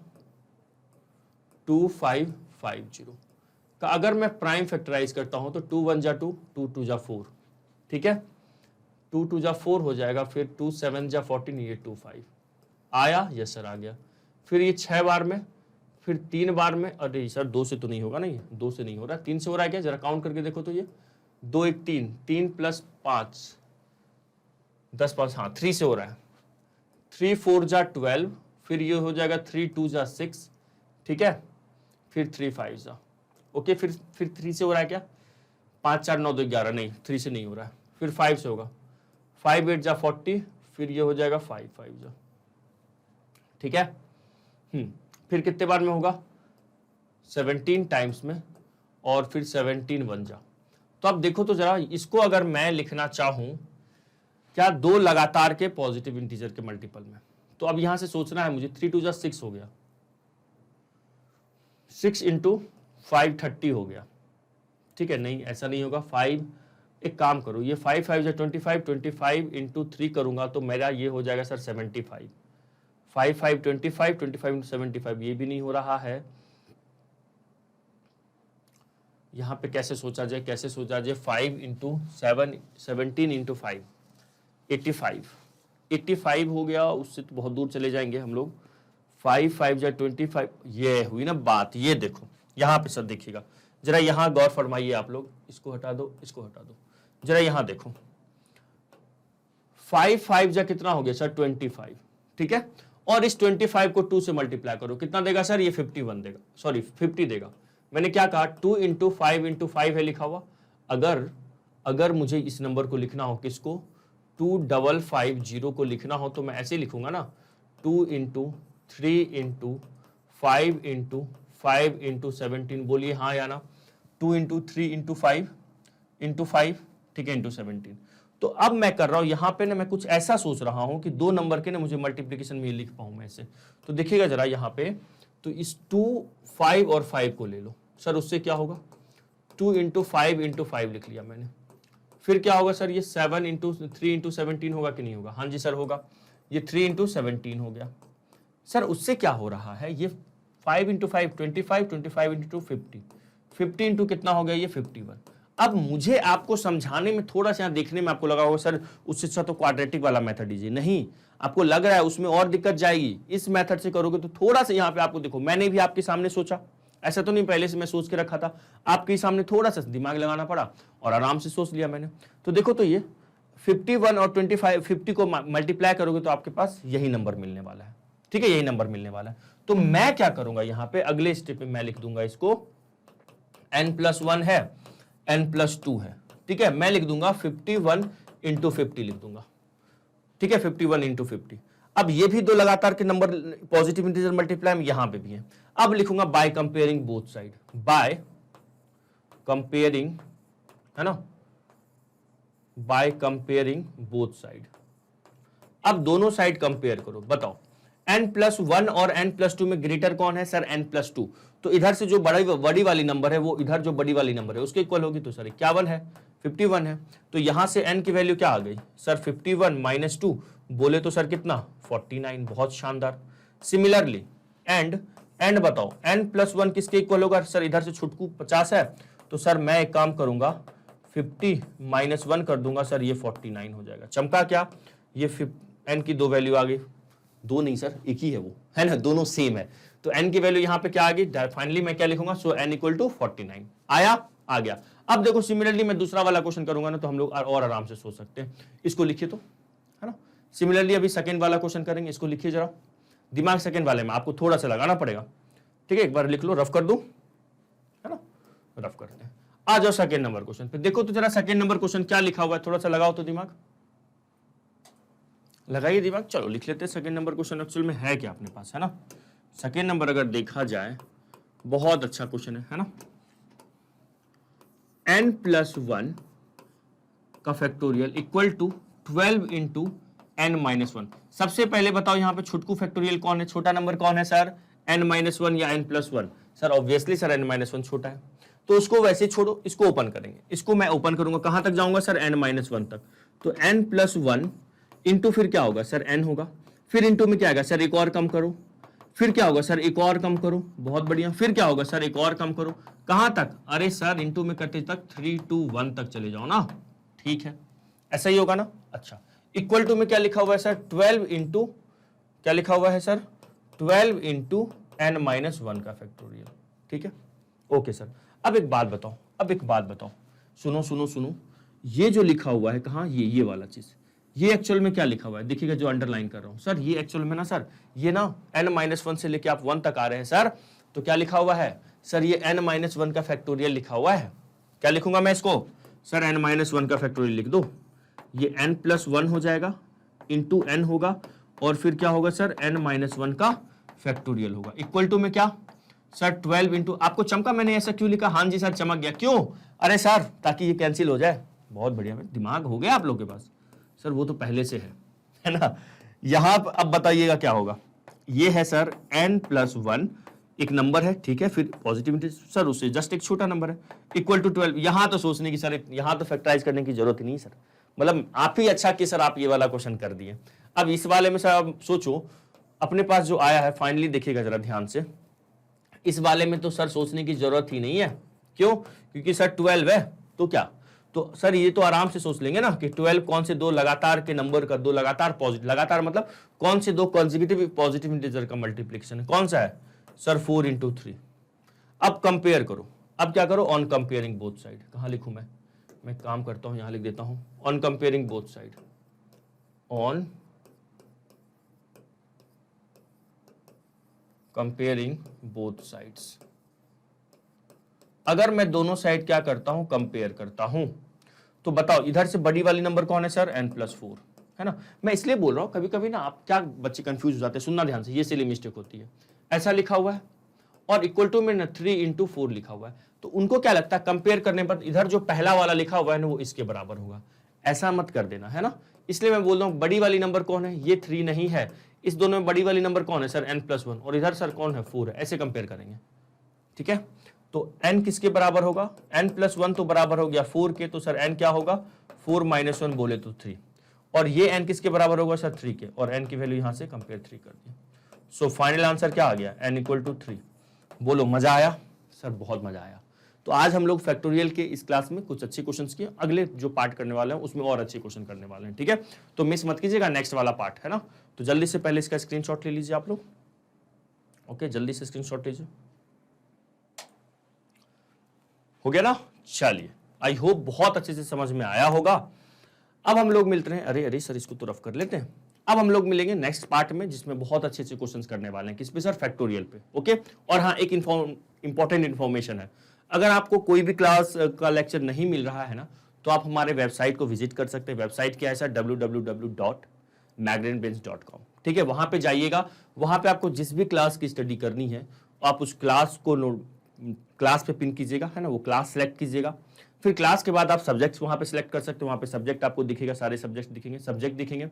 2550 का अगर मैं प्राइम फैक्टराइज करता हूं तो 2 1 जा 2, 2 2 जा 4, ठीक है, 2 2 जा 4 हो जाएगा, फिर 2 7 जा 14, ये 2 5 आया। यस सर आ गया। फिर ये 6 बार में, फिर 3 बार में, अरे सर 2 से तो नहीं होगा ना, ये 2 से नहीं हो रहा, 3 से हो रहा है क्या? जरा काउंट करके देखो तो, ये 2 1 3, 3 + 5 10 5, हाँ 3 से हो रहा है। 3 4 जा 12, फिर ये हो जाएगा 3 2 जा 6, ठीक है, फिर 3 5 जा, ओके, फिर 3 से हो रहा है क्या? 5 4 9 2 11, नहीं 3 से नहीं हो रहा है। फिर 5 से होगा, 5 8 जा 40, फिर ये हो जाएगा 5 5 जा, ठीक है। फिर कितने बार में होगा? 17 टाइम्स में, और फिर 17 1 जा। तो अब देखो तो जरा, इसको अगर मैं लिखना चाहूं क्या, 2 लगातार के पॉजिटिव इंटीजर के मल्टीपल में, तो अब यहां से सोचना है मुझे, 3 2 जा 6 हो गया, 6 × 5 30 हो गया, ठीक है, नहीं ऐसा नहीं होगा। 5, एक काम करो, ये 5 5 जा 25, 25 × 3 करूंगा तो मेरा ये हो जाएगा सर 75, 5 5 25, 25 × 75, ये भी नहीं हो रहा है। यहां पे कैसे सोचा जाए, कैसे सोचा जाए, 5 × 7, 17 × 5 85, 85 हो गया, उससे तो बहुत दूर चले जाएंगे हम लोग। 5 5 जा 25, ये हुई ना बात। ये देखो यहां पे सर देखिएगा जरा, यहां गौर फरमाइए आप लोग, इसको हटा दो, इसको हटा दो, जरा यहां देखो, 5 5 जा कितना हो गया सर? 25, ठीक है, और इस 25 को 2 से मल्टीप्लाई करो, कितना देगा सर? ये 51 देगा, सॉरी 50 देगा। मैंने क्या कहा, 2 × 5 × 5 है लिखा हुआ। अगर मुझे इस नंबर को लिखना हो, किसको? 2550 को लिखना हो तो मैं ऐसे लिखूंगा ना, 2 × 3 × 5 × 5 × 17, बोलिए हाँ या ना? 2 × 3 × 5 × 5, ठीक है, × 17। तो अब मैं कर रहा हूं यहां पे ना, मैं कुछ ऐसा सोच रहा हूं कि 2 नंबर के ना मुझे मल्टीप्लीकेशन में लिख पाऊं मैं ऐसे। तो देखिएगा जरा यहां पे, तो इस 2 5 और 5 को ले लो सर, उससे क्या होगा? 2 × 5 × 5 लिख लिया मैंने। फिर क्या होगा सर? ये 7 × 3 × 17 होगा कि नहीं होगा? हाँ जी सर होगा। ये 3 × 17 हो गया सर। उससे क्या हो रहा है? ये 5 × 5 25, 25 × 2 50, 50 × कितना हो गया? ये 51। अब मुझे आपको समझाने में थोड़ा सा, देखने में आपको लगा होगा सर उससे अच्छा तो क्वाड्रेटिक वाला मेथड दीजिए। नहीं, आपको लग रहा है उसमें और दिक्कत जाएगी, इस मेथड से करोगे तो थोड़ा सा यहाँ पे आपको देखो, मैंने भी आपके सामने सोचा, ऐसा तो नहीं पहले से मैं सोच के रखा था, आपके सामने थोड़ा सा दिमाग लगाना पड़ा और आराम से सोच लिया मैंने। तो देखो तो ये 51 और 25, 50 को मल्टीप्लाई करोगे तो आपके पास यही नंबर मिलने वाला है, ठीक है, यही नंबर मिलने वाला है। तो मैं क्या करूंगा यहाँ पे, अगले स्टेप में मैं लिख दूंगा इसको, n+1 है, n+2 है, ठीक है, मैं लिख दूंगा 51 × 50 लिख दूंगा, ठीक है, 51 × 50। अब ये भी 2 लगातार के नंबर पॉजिटिव इंटीजर मल्टीप्लाई में यहां पे भी है। अब लिखूंगा by comparing both side, by comparing, है ना, बाय कंपेयरिंग बोथ साइड। अब दोनों साइड कंपेयर करो, बताओ n+1 और n+2 में ग्रेटर कौन है सर? n+2। तो इधर से जो बड़ी वाली नंबर है वो इधर जो बड़ी वाली नंबर है उसके इक्वल होगी, तो सर 51 है, 51 है। तो यहां से n की वैल्यू क्या आ गई सर? 51 - 2, बोले तो सर कितना? 49। बहुत शानदार। सिमिलरली एंड बताओ n+1 किसके इक्वल होगा सर? इधर से छुटकू 50 है, तो सर मैं एक काम करूंगा 50 - 1 कर दूंगा सर, ये 49 हो जाएगा। चमका क्या? ये n की 2 वैल्यू आ गई, 2 नहीं सर, एक ही है वो, है ना, दोनों सेम है। तो n की वैल्यू यहां पे क्या आ गई? फाइनली मैं क्या लिखूंगा? सो n = 49 आया, आ गया। अब देखो सिमिलरली मैं दूसरा वाला क्वेश्चन करूंगा ना, तो हम लोग और आराम से सोच सकते हैं। इसको लिखिए तो, है ना। सिमिलरली अभी सेकंड वाला क्वेश्चन करेंगे, इसको लिखिए जरा। दिमाग सेकंड वाले में आपको थोड़ा सा लगाना पड़ेगा, ठीक है, एक बार लिख लो, रफ कर दो, है ना, रफ करते हैं। आ जाओ सेकंड नंबर क्वेश्चन पे, देखो तो जरा सेकंड नंबर क्वेश्चन क्या लिखा हुआ है, थोड़ा सा लगाओ तो दिमाग, लगाइए दिमाग। चलो लिख लेते हैं सेकंड नंबर क्वेश्चन एक्चुअल में है क्या अपने पास, है ना। सेकंड नंबर अगर देखा जाए बहुत अच्छा क्वेश्चन है ना। n+1 का factorial equal to 12 into n-1। सबसे पहले बताओ यहाँ पे छुटकू फैक्टोरियल कौन है, छोटा नंबर कौन है सर, n-1 या n+1? Sir obviously sir n-1 छोटा है, तो उसको वैसे छोड़ो, इसको ओपन करेंगे। इसको मैं ओपन करूंगा, कहां तक जाऊंगा सर, n-1 तक। तो n+1 इंटू फिर क्या होगा सर, n होगा, फिर इंटू में क्या आएगा सर, एक और कम करो, फिर क्या होगा सर, एक और कम करो, बहुत बढ़िया, फिर क्या होगा सर, एक और कम करो, कहां तक, अरे सर इंटू में करते तक 3 to 1 तक चले जाओ ना, ठीक है, ऐसा ही होगा ना। अच्छा, इक्वल टू में क्या लिखा हुआ है सर, 12 इंटू क्या लिखा हुआ है सर, 12 इंटू n-1 का फैक्टोरियल, ठीक है, ओके सर। अब एक बात बताओ, सुनो, ये जो लिखा हुआ है कहाँ, ये वाला चीज, ये एक्चुअल में क्या लिखा हुआ है, देखिएगा जो अंडरलाइन कर रहा हूं सर, ये एक्चुअल में ना सर, ये ना n-1 से लेके आप 1 तक आ रहे हैं सर, तो क्या लिखा हुआ है सर, ये n-1 का फैक्टोरियल लिखा हुआ है। क्या लिखूंगा मैं इसको सर, n-1 का फैक्टोरियल लिख दो, ये n+1 हो जाएगा, इंटू n होगा, और फिर क्या होगा सर, n-1 का फैक्टोरियल होगा, इक्वल टू में क्या सर 12 इंटू, आपको चमका मैंने ऐसा क्यों लिखा, हाँ जी सर चमक गया, क्यों, अरे सर ताकि ये कैंसिल हो जाए, बहुत बढ़िया, दिमाग हो गया आप लोग के पास सर, वो तो पहले से है ना। यहां अब बताइएगा क्या होगा, ये है सर n+1 एक नंबर है, ठीक है, फिर पॉजिटिविटी सर उससे जस्ट एक छोटा नंबर है, इक्वल टू 12। यहां तो सोचने की सर, यहां तो फैक्टराइज करने की जरूरत ही नहीं सर, मतलब आप ही अच्छा कि सर आप ये वाला क्वेश्चन कर दिए। अब इस वाले में सर आप सोचो, अपने पास जो आया है फाइनली, देखिएगा जरा ध्यान से, इस वाले में तो सर सोचने की जरूरत ही नहीं है, क्यों, क्योंकि सर 12 है, तो क्या, तो सर ये तो आराम से सोच लेंगे ना कि 12 कौन से दो लगातार के नंबर का, दो लगातार पॉजिटिव, लगातार मतलब कौन से दो कॉन्जिक्यूटिव पॉजिटिव इंटीजर का मल्टीप्लिकेशन है, कौन सा है सर, 4 इंटू 3। अब कंपेयर करो, अब क्या करो, ऑन कंपेयरिंग बोथ साइड, कहां लिखूं मैं काम करता हूं, यहां लिख देता हूं, on comparing both side, on comparing both sides. अगर मैं दोनों साइड क्या करता हूं, कंपेयर करता हूं, तो बताओ इधर से बड़ी वाली नंबर कौन है सर, n+4 है ना। मैं इसलिए बोल रहा हूं, कभी कभी ना आप क्या बच्चे कंफ्यूज हो जाते हैं, सुनना ध्यान से, ये सिली मिस्टेक होती है, ऐसा लिखा हुआ है और इक्वल टू में 3 इंटू 4 लिखा हुआ है, तो उनको क्या लगता है कंपेयर करने पर इधर जो पहला वाला लिखा हुआ है ना वो इसके बराबर होगा, ऐसा मत कर देना, है ना। इसलिए मैं बोल रहा हूं बड़ी वाली नंबर कौन है, ये 3 नहीं है, इस दोनों में बड़ी वाली नंबर कौन है सर, n+1, और इधर सर कौन है, 4 है, ऐसे कंपेयर करेंगे, ठीक है। तो n किसके बराबर होगा, n+1 तो बराबर हो गया 4 के, तो सर n क्या होगा, 4 - 1 बोले तो 3, और ये n किसके बराबर होगा सर, 3 के, और n की वैल्यू यहां से कंपेयर 3 कर दिया। सो फाइनल आंसर क्या आ गया, n = 3। बोलो मजा आया सर, बहुत मजा आया। तो आज हम लोग फैक्टोरियल के इस क्लास में कुछ अच्छे क्वेश्चंस किए, अगले जो पार्ट करने वाले हैं उसमें और अच्छे क्वेश्चन करने वाले हैं, ठीक है, तो मिस मत कीजिएगा नेक्स्ट वाला पार्ट, है ना। तो जल्दी से पहले इसका स्क्रीनशॉट ले लीजिए आप लोग, ओके, जल्दी से स्क्रीनशॉट लीजिए, हो गया ना। चलिए, आई होप बहुत अच्छे से समझ में आया होगा। अब हम लोग मिलते हैं, अरे सर इसको तो रफ कर लेते हैं। अब हम लोग मिलेंगे नेक्स्ट पार्ट में, जिसमें बहुत अच्छे अच्छे क्वेश्चंस करने वाले हैं, किस पे सर, फैक्टोरियल पे, ओके। और हाँ, एक इंपॉर्टेंट इन्फॉर्मेशन है, अगर आपको कोई भी क्लास का लेक्चर नहीं मिल रहा है ना, तो आप हमारे वेबसाइट को विजिट कर सकते हैं। वेबसाइट क्या है सर, www.magnatebrains.com, ठीक है। वहां पे जाइएगा, वहां पे आपको जिस भी क्लास की स्टडी करनी है आप उस क्लास को क्लास पे पिन कीजिएगा, है ना, वो क्लास सेलेक्ट कीजिएगा। फिर क्लास के बाद आप सब्जेक्ट्स वहां पे सिलेक्ट कर सकते हो, वहां पे सब्जेक्ट आपको दिखेगा, सारे सब्जेक्ट दिखेंगे, सब्जेक्ट दिखेंगे।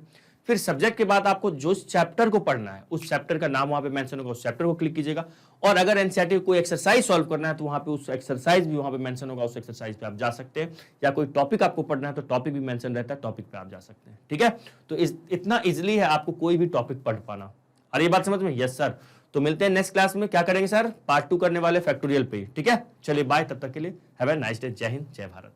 फिर सब्जेक्ट के बाद आपको जो चैप्टर को पढ़ना है उस चैप्टर का नाम वहां पे मेंशन होगा, उस चैप्टर को क्लिक कीजिएगा। और अगर एनसीईआरटी कोई एक्सरसाइज सॉल्व करना है तो वहां पे उस एक्सरसाइज भी वहां पे मेंशन होगा, उस एक्सरसाइज पे आप जा सकते हैं। या कोई टॉपिक आपको पढ़ना है तो टॉपिक भी मेंशन रहता है, टॉपिक पे आप जा सकते हैं, ठीक है। तो इतना इजिली है आपको कोई भी टॉपिक पढ़ पाना। और ये बात समझ में, यस सर। तो मिलते हैं नेक्स्ट क्लास में, क्या करेंगे सर, पार्ट 2 करने वाले फैक्टोरियल पे, ठीक है। चलिए बाय, तब तक के लिए हैव अ नाइस डे, जय हिंद, जय भारत।